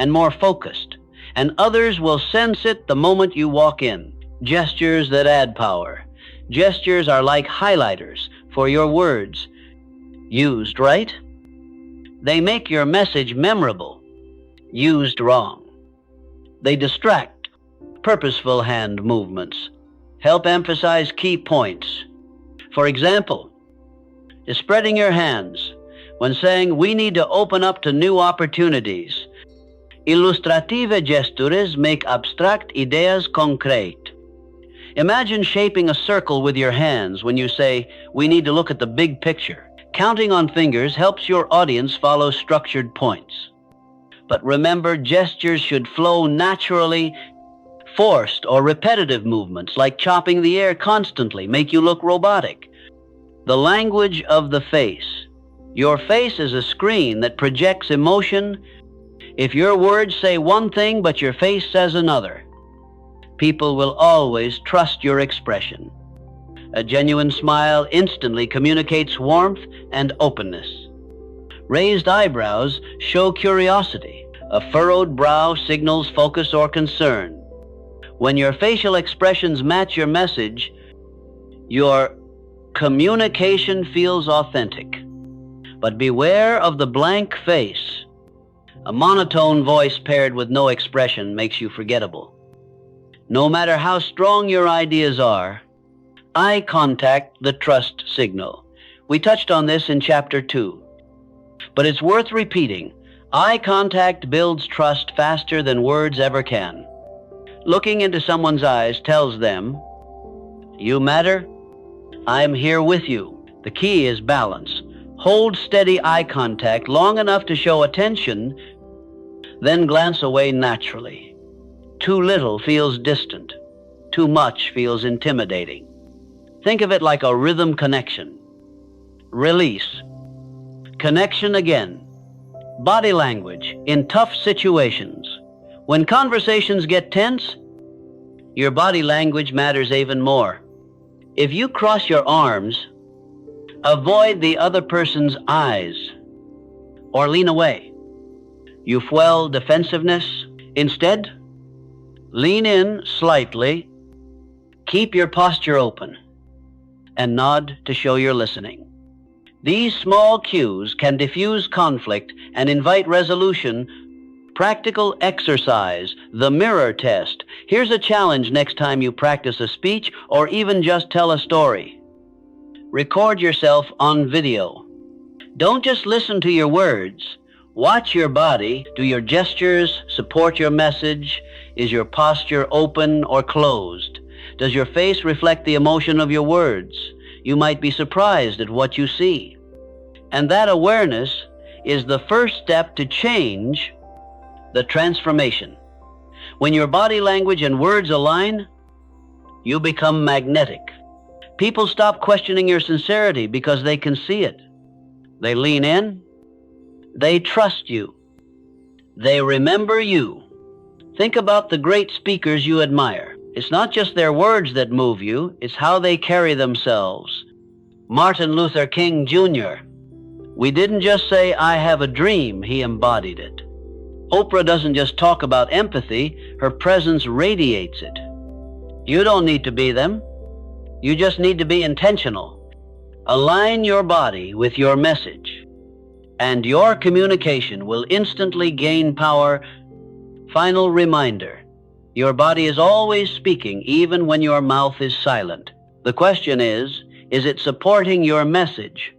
and more focused, and others will sense it the moment you walk in. Gestures that add power. Gestures are like highlighters for your words. Used right, they make your message memorable. Used wrong, they distract. Purposeful hand movements help emphasize key points. For example, spreading your hands when saying we need to open up to new opportunities. Illustrative gestures make abstract ideas concrete. Imagine shaping a circle with your hands when you say we need to look at the big picture. Counting on fingers helps your audience follow structured points. But remember, gestures should flow naturally. Forced or repetitive movements, like chopping the air constantly, make you look robotic. The language of the face. Your face is a screen that projects emotion. If your words say one thing but your face says another, people will always trust your expression. A genuine smile instantly communicates warmth and openness. Raised eyebrows show curiosity. A furrowed brow signals focus or concern. When your facial expressions match your message, your communication feels authentic. But beware of the blank face. A monotone voice paired with no expression makes you forgettable. No matter how strong your ideas are, eye contact, the trust signal. We touched on this in Chapter 2. But it's worth repeating. Eye contact builds trust faster than words ever can. Looking into someone's eyes tells them, you matter, I'm here with you. The key is balance. Hold steady eye contact long enough to show attention, then glance away naturally. Too little feels distant. Too much feels intimidating. Think of it like a rhythm connection. Release. Connection again. Body language in tough situations. When conversations get tense, your body language matters even more. If you cross your arms, avoid the other person's eyes or lean away. You fuel defensiveness. Instead, lean in slightly, keep your posture open, and nod to show you're listening. These small cues can diffuse conflict and invite resolution. Practical exercise, the mirror test. Here's a challenge next time you practice a speech or even just tell a story. Record yourself on video. Don't just listen to your words. Watch your body. Do your gestures support your message? Is your posture open or closed? Does your face reflect the emotion of your words? You might be surprised at what you see. And that awareness is the first step to change, the transformation. When your body language and words align, you become magnetic. People stop questioning your sincerity because they can see it. They lean in. They trust you. They remember you. Think about the great speakers you admire. It's not just their words that move you, it's how they carry themselves. Martin Luther King Jr. We didn't just say, "I have a dream," he embodied it. Oprah doesn't just talk about empathy, her presence radiates it. You don't need to be them. You just need to be intentional. Align your body with your message, and your communication will instantly gain power. Final reminder, your body is always speaking, even when your mouth is silent. The question is it supporting your message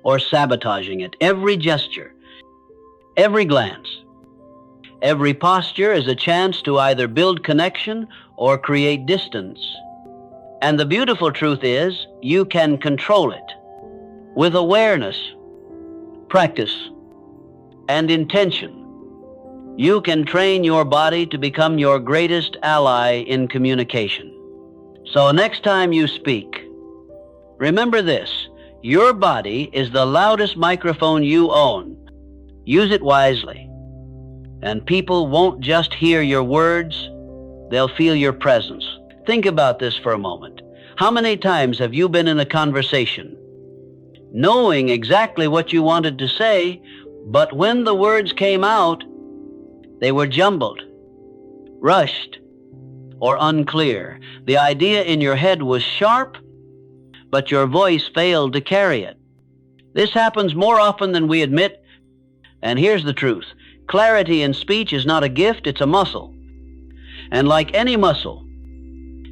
or sabotaging it? Every gesture, every glance, every posture is a chance to either build connection or create distance. And the beautiful truth is, you can control it. With awareness, practice, and intention, you can train your body to become your greatest ally in communication. So next time you speak, remember this: your body is the loudest microphone you own. Use it wisely. And people won't just hear your words, they'll feel your presence. Think about this for a moment. How many times have you been in a conversation, knowing exactly what you wanted to say, but when the words came out, they were jumbled, rushed, or unclear? The idea in your head was sharp, but your voice failed to carry it. This happens more often than we admit, and here's the truth. Clarity in speech is not a gift, it's a muscle. And like any muscle,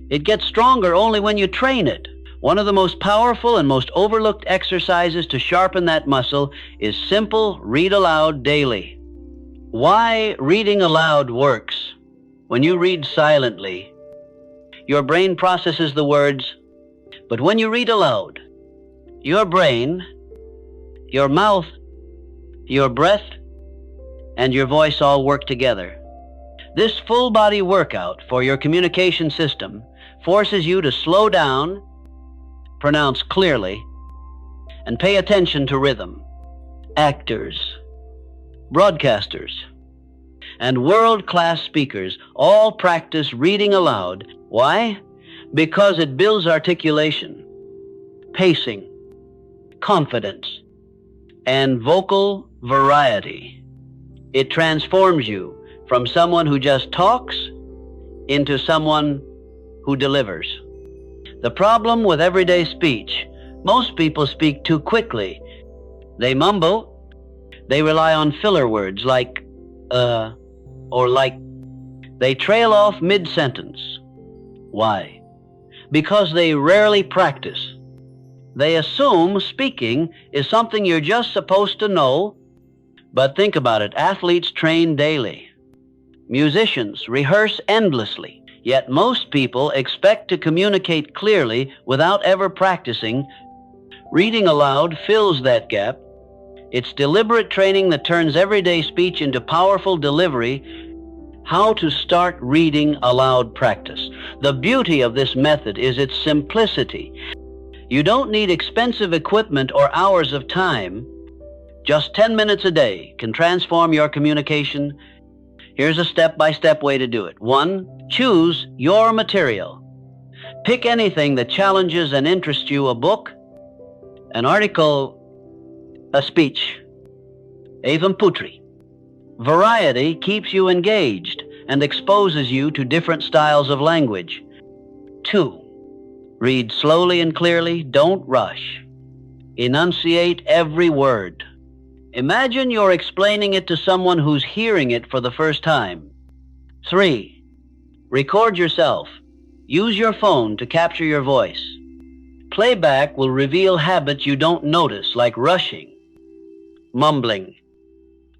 it gets stronger only when you train it. One of the most powerful and most overlooked exercises to sharpen that muscle is simple: read aloud daily. Why reading aloud works? When you read silently, your brain processes the words, but when you read aloud, your brain, your mouth, your breath, and your voice all work together. This full-body workout for your communication system forces you to slow down, pronounce clearly, and pay attention to rhythm. Actors, broadcasters, and world-class speakers all practice reading aloud. Why? Because it builds articulation, pacing, confidence, and vocal variety. It transforms you from someone who just talks into someone who delivers. The problem with everyday speech, most people speak too quickly. They mumble, they rely on filler words like, or like. They trail off mid-sentence. Why? Because they rarely practice. They assume speaking is something you're just supposed to know. But think about it, athletes train daily. Musicians rehearse endlessly. Yet most people expect to communicate clearly without ever practicing. Reading aloud fills that gap. It's deliberate training that turns everyday speech into powerful delivery. How to start reading aloud practice. The beauty of this method is its simplicity. You don't need expensive equipment or hours of time. Just 10 minutes a day can transform your communication. Here's a step-by-step way to do it. 1, choose your material. Pick anything that challenges and interests you: a book, an article, a speech, even poetry. Variety keeps you engaged and exposes you to different styles of language. 2, read slowly and clearly. Don't rush. Enunciate every word. Imagine you're explaining it to someone who's hearing it for the first time. 3, record yourself. Use your phone to capture your voice. Playback will reveal habits you don't notice, like rushing, mumbling,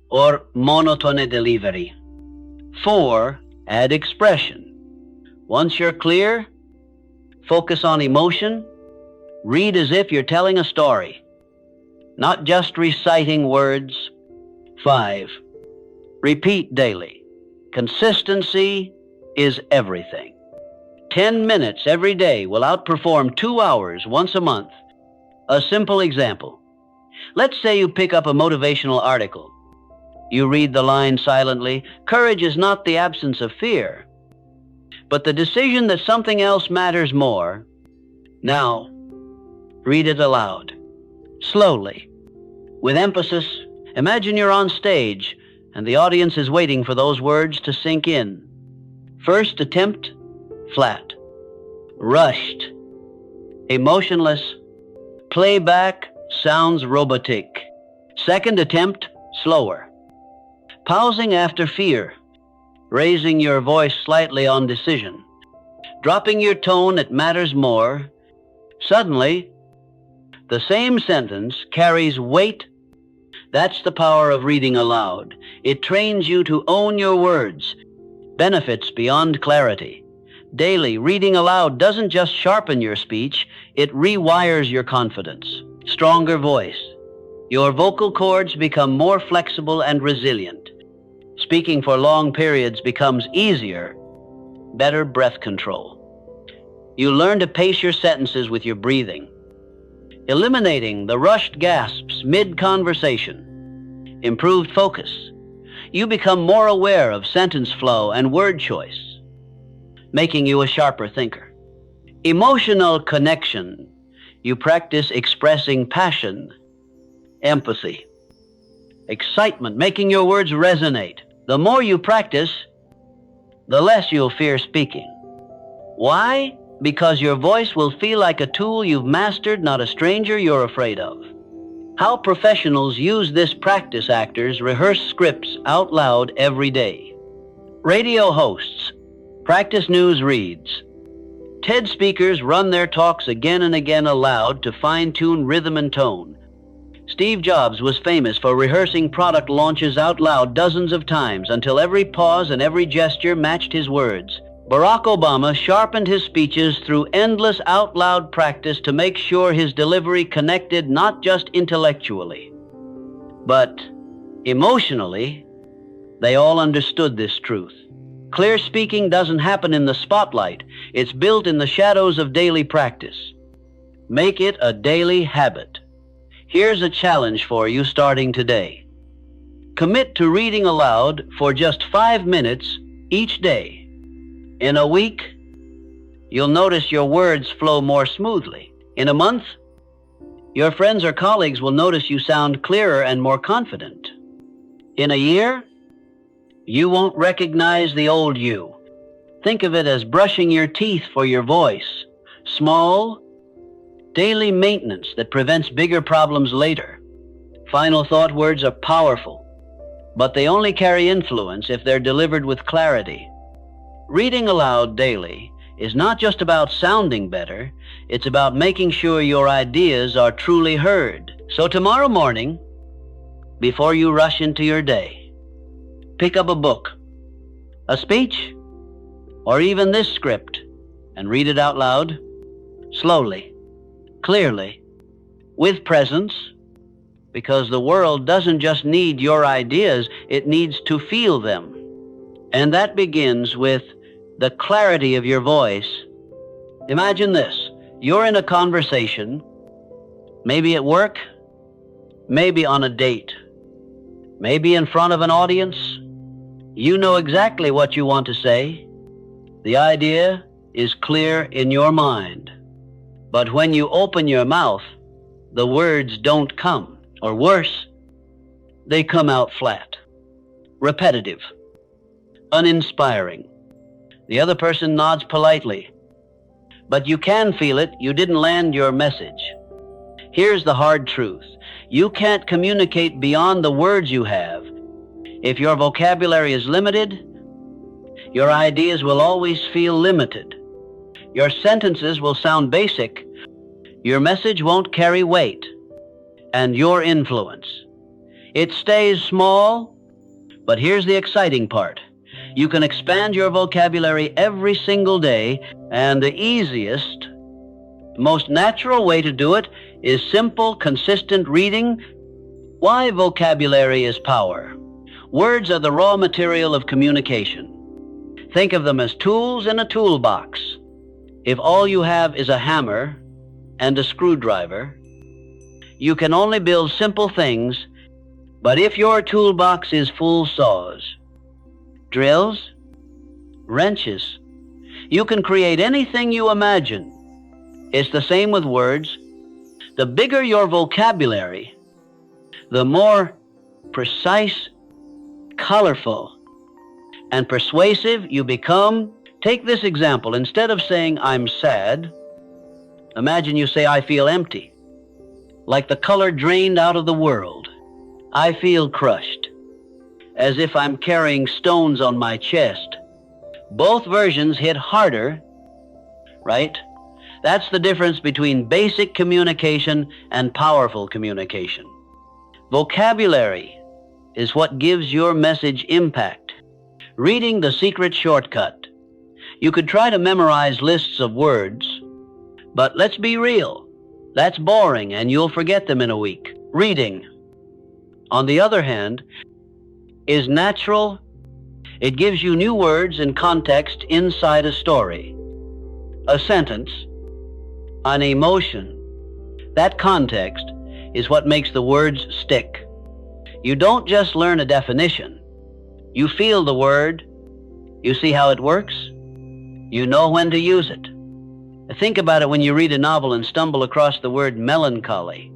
or monotone delivery. 4, add expression. Once you're clear, focus on emotion. Read as if you're telling a story, not just reciting words. 5, repeat daily. Consistency is everything. 10 minutes every day will outperform 2 hours once a month. A simple example. Let's say you pick up a motivational article. You read the line silently. Courage is not the absence of fear, but the decision that something else matters more. Now, read it aloud, slowly, With emphasis, imagine you're on stage and the audience is waiting for those words to sink in. First attempt, flat. Rushed. Emotionless. Playback sounds robotic. Second attempt, slower. Pausing after fear. Raising your voice slightly on decision. Dropping your tone, it matters more. Suddenly, the same sentence carries weight. That's the power of reading aloud. It trains you to own your words. Benefits beyond clarity. Daily, reading aloud doesn't just sharpen your speech, it rewires your confidence. Stronger voice. Your vocal cords become more flexible and resilient. Speaking for long periods becomes easier. Better breath control. You learn to pace your sentences with your breathing, eliminating the rushed gasps mid-conversation. Improved focus. You become more aware of sentence flow and word choice, making you a sharper thinker. Emotional connection. You practice expressing passion, empathy, excitement, making your words resonate. The more you practice, the less you'll fear speaking. Why? Because your voice will feel like a tool you've mastered, not a stranger you're afraid of. How professionals use this practice. Actors rehearse scripts out loud every day. Radio hosts practice news reads. TED speakers run their talks again and again aloud to fine-tune rhythm and tone. Steve Jobs was famous for rehearsing product launches out loud dozens of times until every pause and every gesture matched his words. Barack Obama sharpened his speeches through endless out-loud practice to make sure his delivery connected not just intellectually, but emotionally. They all understood this truth. Clear speaking doesn't happen in the spotlight. It's built in the shadows of daily practice. Make it a daily habit. Here's a challenge for you starting today. Commit to reading aloud for just 5 minutes each day. In a week, you'll notice your words flow more smoothly. In a month, your friends or colleagues will notice you sound clearer and more confident. In a year, you won't recognize the old you. Think of it as brushing your teeth for your voice. Small, daily maintenance that prevents bigger problems later. Final thought. Words are powerful, but they only carry influence if they're delivered with clarity. Reading aloud daily is not just about sounding better, it's about making sure your ideas are truly heard. So tomorrow morning, before you rush into your day, pick up a book, a speech, or even this script, and read it out loud, slowly, clearly, with presence, because the world doesn't just need your ideas, it needs to feel them. And that begins with the clarity of your voice. Imagine this. You're in a conversation, maybe at work, maybe on a date, maybe in front of an audience. You know exactly what you want to say. The idea is clear in your mind. But when you open your mouth, the words don't come, or worse, they come out flat, repetitive, uninspiring. The other person nods politely, but you can feel it. You didn't land your message. Here's the hard truth. You can't communicate beyond the words you have. If your vocabulary is limited, your ideas will always feel limited. Your sentences will sound basic. Your message won't carry weight. And your influence, it stays small, but here's the exciting part. You can expand your vocabulary every single day, and the easiest, most natural way to do it is simple, consistent reading. Why vocabulary is power? Words are the raw material of communication. Think of them as tools in a toolbox. If all you have is a hammer and a screwdriver, you can only build simple things. But if your toolbox is full saws, drills, wrenches, you can create anything you imagine. It's the same with words. The bigger your vocabulary, The more precise, colorful, and persuasive you become. Take this example. Instead of saying, I'm sad, imagine you say, I feel empty, like the color drained out of the world. I feel crushed, as if I'm carrying stones on my chest. Both versions hit harder, right? That's the difference between basic communication and powerful communication. Vocabulary is what gives your message impact. Reading the secret shortcut. You could try to memorize lists of words, but let's be real. That's boring and you'll forget them in a week. Reading, on the other hand, is natural. It gives you new words and context inside a story, a sentence, an emotion. That context is what makes the words stick. You don't just learn a definition. You feel the word. You see how it works. You know when to use it. Think about it when you read a novel and stumble across the word melancholy.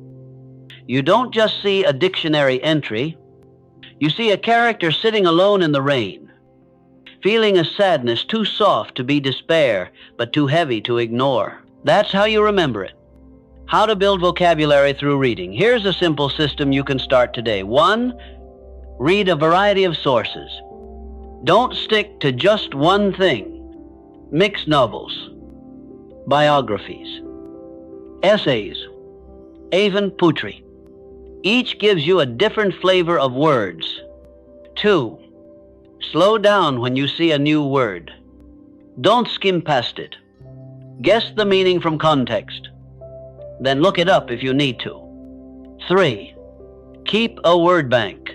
You don't just see a dictionary entry. You see a character sitting alone in the rain, feeling a sadness too soft to be despair, but too heavy to ignore. That's how you remember it. How to build vocabulary through reading. Here's a simple system you can start today. 1, read a variety of sources. Don't stick to just one thing. Mix novels, biographies, essays, even poetry. Each gives you a different flavor of words. 2, slow down when you see a new word. Don't skim past it. Guess the meaning from context. Then look it up if you need to. 3, keep a word bank.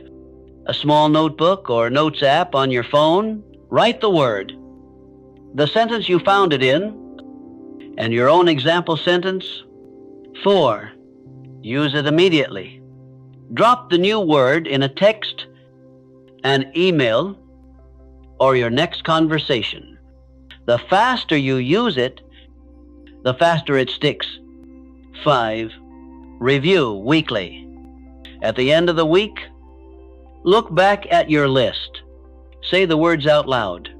A small notebook or notes app on your phone. Write the word, the sentence you found it in, and your own example sentence. 4, use it immediately. Drop the new word in a text, an email, or your next conversation. The faster you use it, the faster it sticks. 5, review weekly. At the end of the week, look back at your list. Say the words out loud.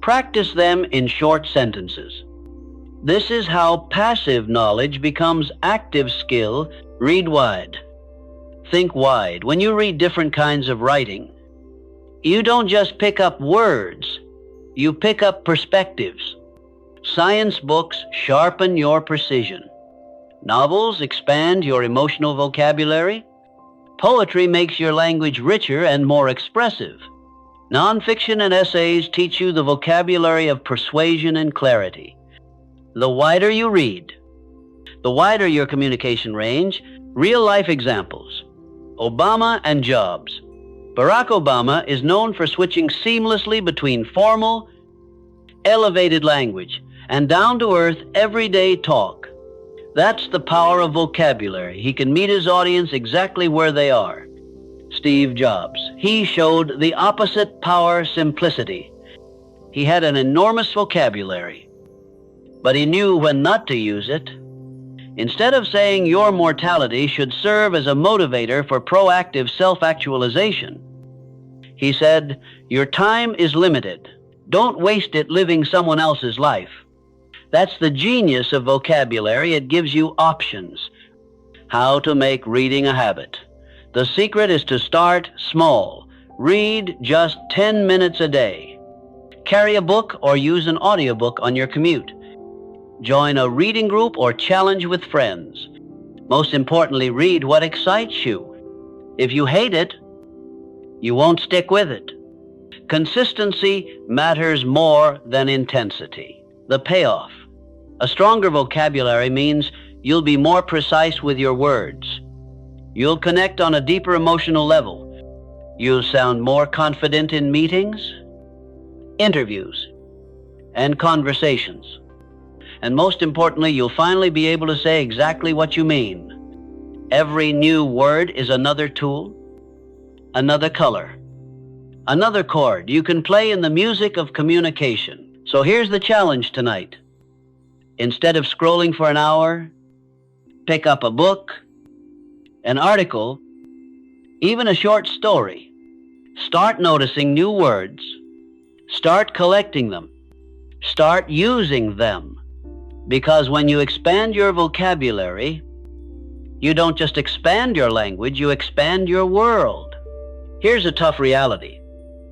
Practice them in short sentences. This is how passive knowledge becomes active skill. Read wide. Think wide. When you read different kinds of writing, you don't just pick up words, you pick up perspectives. Science books sharpen your precision. Novels expand your emotional vocabulary. Poetry makes your language richer and more expressive. Nonfiction and essays teach you the vocabulary of persuasion and clarity. The wider you read, the wider your communication range. Real-life examples. Obama and Jobs. Barack Obama is known for switching seamlessly between formal, elevated language and down-to-earth, everyday talk. That's the power of vocabulary. He can meet his audience exactly where they are. Steve Jobs. He showed the opposite power, simplicity. He had an enormous vocabulary, but he knew when not to use it. Instead of saying your mortality should serve as a motivator for proactive self-actualization, he said, your time is limited. Don't waste it living someone else's life. That's the genius of vocabulary. It gives you options. How to make reading a habit. The secret is to start small. Read just 10 minutes a day. Carry a book or use an audiobook on your commute. Join a reading group or challenge with friends. Most importantly, read what excites you. If you hate it, you won't stick with it. Consistency matters more than intensity. The payoff. A stronger vocabulary means you'll be more precise with your words. You'll connect on a deeper emotional level. You'll sound more confident in meetings, interviews, and conversations. And most importantly, you'll finally be able to say exactly what you mean. Every new word is another tool, another color, another chord you can play in the music of communication. So here's the challenge tonight. Instead of scrolling for an hour, pick up a book, an article, Even a short story. Start noticing new words. Start collecting them. Start using them. Because when you expand your vocabulary, you don't just expand your language, you expand your world. Here's a tough reality.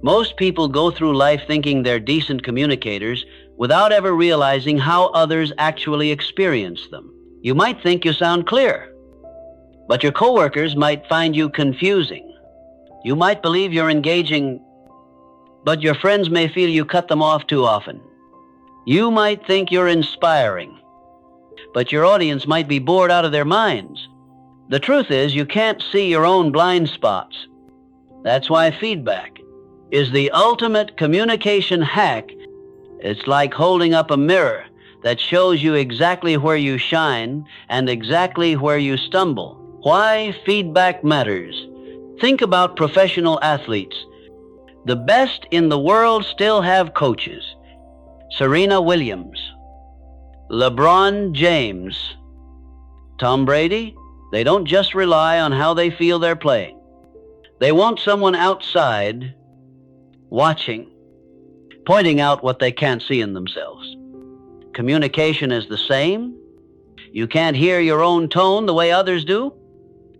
Most people go through life thinking they're decent communicators without ever realizing how others actually experience them. You might think you sound clear, but your coworkers might find you confusing. You might believe you're engaging, but your friends may feel you cut them off too often. You might think you're inspiring, but your audience might be bored out of their minds. The truth is, you can't see your own blind spots. That's why feedback is the ultimate communication hack. It's like holding up a mirror that shows you exactly where you shine and exactly where you stumble. Why feedback matters. Think about professional athletes. The best in the world still have coaches. Serena Williams, LeBron James, Tom Brady. They don't just rely on how they feel they're playing. They want someone outside watching, pointing out what they can't see in themselves. Communication is the same. You can't hear your own tone the way others do.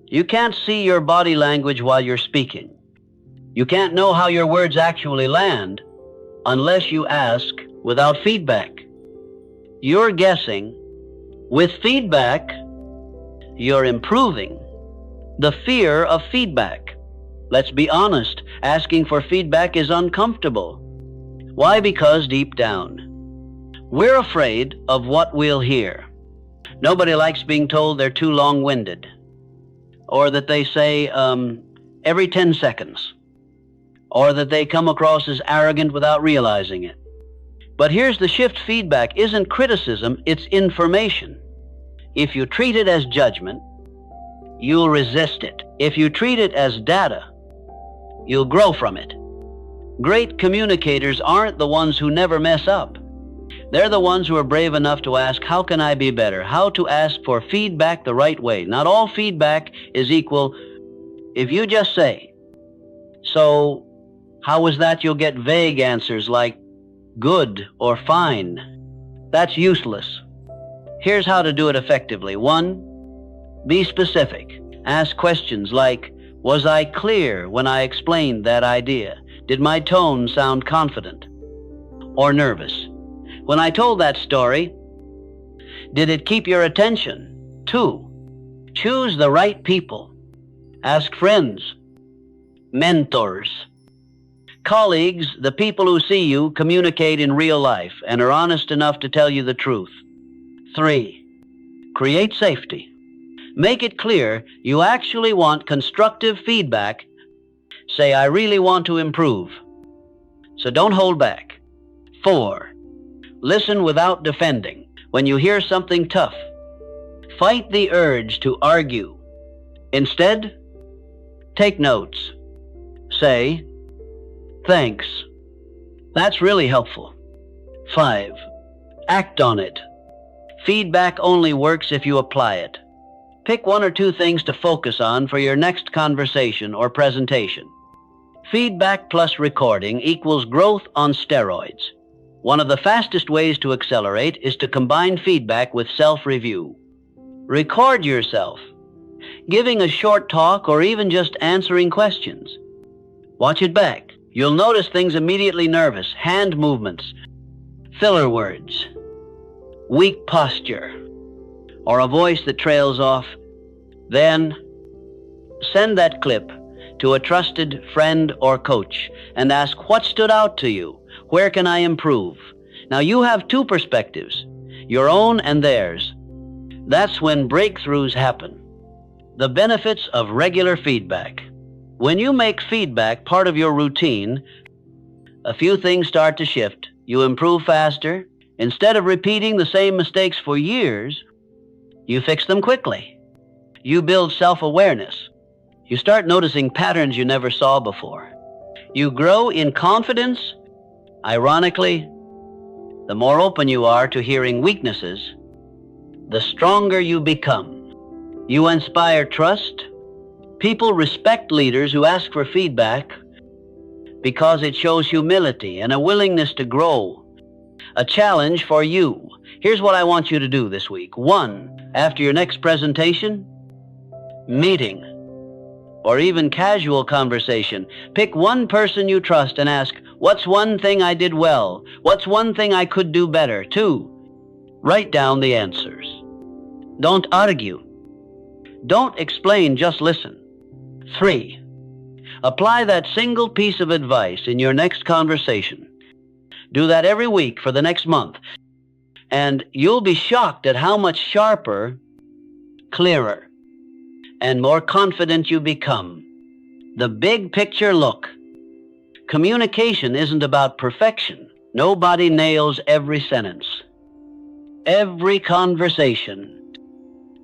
You can't see your body language while you're speaking. You can't know how your words actually land unless you ask without feedback. You're guessing. With feedback, you're improving. The fear of feedback. Let's be honest, asking for feedback is uncomfortable. Why? Because deep down, we're afraid of what we'll hear. Nobody likes being told they're too long-winded, or that they say every 10 seconds, or that they come across as arrogant without realizing it. But here's the shift. Feedback isn't criticism, it's information. If you treat it as judgment, you'll resist it. If you treat it as data, you'll grow from it. Great communicators aren't the ones who never mess up. They're the ones who are brave enough to ask, how can I be better? How to ask for feedback the right way. Not all feedback is equal. If you just say, so how was that? You'll get vague answers like good or fine. That's useless. Here's how to do it effectively. 1, be specific. Ask questions like, was I clear when I explained that idea? Did my tone sound confident or nervous? When I told that story, did it keep your attention? 2, choose the right people. Ask friends, mentors, colleagues, the people who see you communicate in real life and are honest enough to tell you the truth. 3, create safety. Make it clear you actually want constructive feedback. Say, I really want to improve. So don't hold back. 4, listen without defending. When you hear something tough, fight the urge to argue. Instead, take notes. Say, thanks. That's really helpful. 5, act on it. Feedback only works if you apply it. Pick 1 or 2 things to focus on for your next conversation or presentation. Feedback plus recording equals growth on steroids. One of the fastest ways to accelerate is to combine feedback with self-review. Record yourself, giving a short talk or even just answering questions. Watch it back. You'll notice things immediately: nervous, hand movements, filler words, weak posture, or a voice that trails off. Then send that clip to a trusted friend or coach and ask, what stood out to you? Where can I improve? Now you have 2 perspectives, your own and theirs. That's when breakthroughs happen. The benefits of regular feedback. When you make feedback part of your routine, a few things start to shift. You improve faster. Instead of repeating the same mistakes for years, you fix them quickly. You build self-awareness. You start noticing patterns you never saw before. You grow in confidence. Ironically, the more open you are to hearing weaknesses, the stronger you become. You inspire trust. People respect leaders who ask for feedback because it shows humility and a willingness to grow. A challenge for you. Here's what I want you to do this week. 1, after your next presentation, meeting, or even casual conversation, pick one person you trust and ask, what's one thing I did well? What's one thing I could do better? 2, write down the answers. Don't argue. Don't explain, just listen. 3, apply that single piece of advice in your next conversation. Do that every week for the next month, and you'll be shocked at how much sharper, clearer, and more confident you become. The big picture look. Communication isn't about perfection. Nobody nails every sentence, every conversation,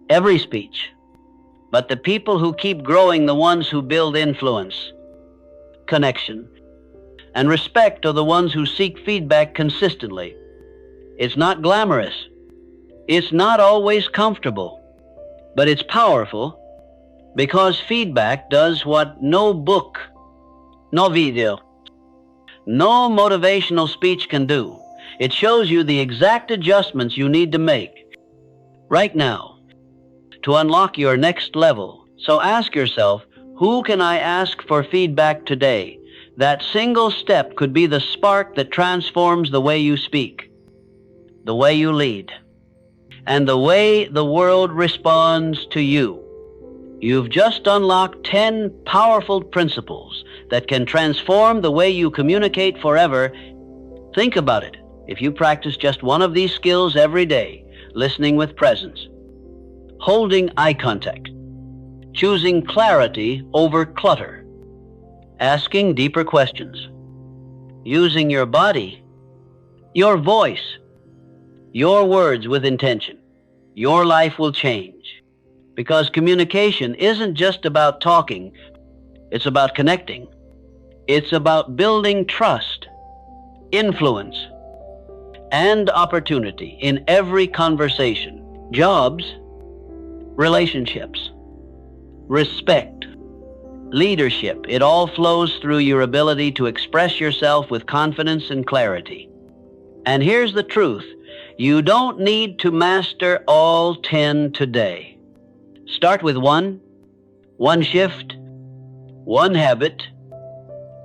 every speech. But the people who keep growing, the ones who build influence, connection, and respect are the ones who seek feedback consistently. It's not glamorous. It's not always comfortable, but it's powerful because feedback does what no book, no video, no motivational speech can do. It shows you the exact adjustments you need to make right now to unlock your next level. So ask yourself, who can I ask for feedback today? That single step could be the spark that transforms the way you speak, the way you lead, and the way the world responds to you. You've just unlocked 10 powerful principles that can transform the way you communicate forever. Think about it. If you practice just one of these skills every day, listening with presence, holding eye contact, choosing clarity over clutter, asking deeper questions, using your body, your voice, your words with intention, your life will change. Because communication isn't just about talking, it's about connecting. It's about building trust, influence, and opportunity in every conversation. Jobs, relationships, respect, leadership, it all flows through your ability to express yourself with confidence and clarity. And here's the truth, you don't need to master all 10 today. Start with one shift, one habit,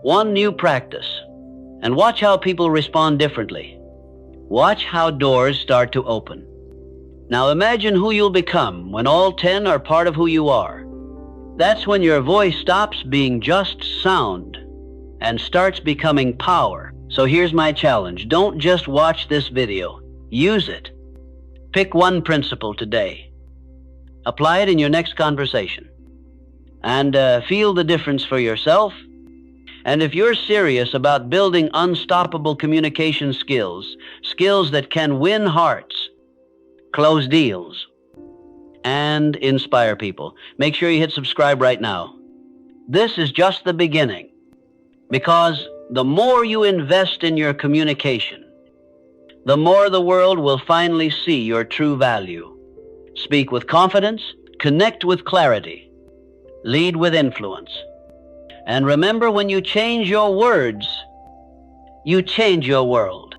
one new practice, and watch how people respond differently. Watch how doors start to open. Now imagine who you'll become when all 10 are part of who you are. That's when your voice stops being just sound and starts becoming power. So here's my challenge. Don't just watch this video. Use it. Pick one principle today. Apply it in your next conversation. And feel the difference for yourself. And if you're serious about building unstoppable communication skills, skills that can win hearts, close deals, and inspire people, make sure you hit subscribe right now. This is just the beginning, because the more you invest in your communication, the more the world will finally see your true value. Speak with confidence, connect with clarity, lead with influence. And remember, when you change your words, you change your world.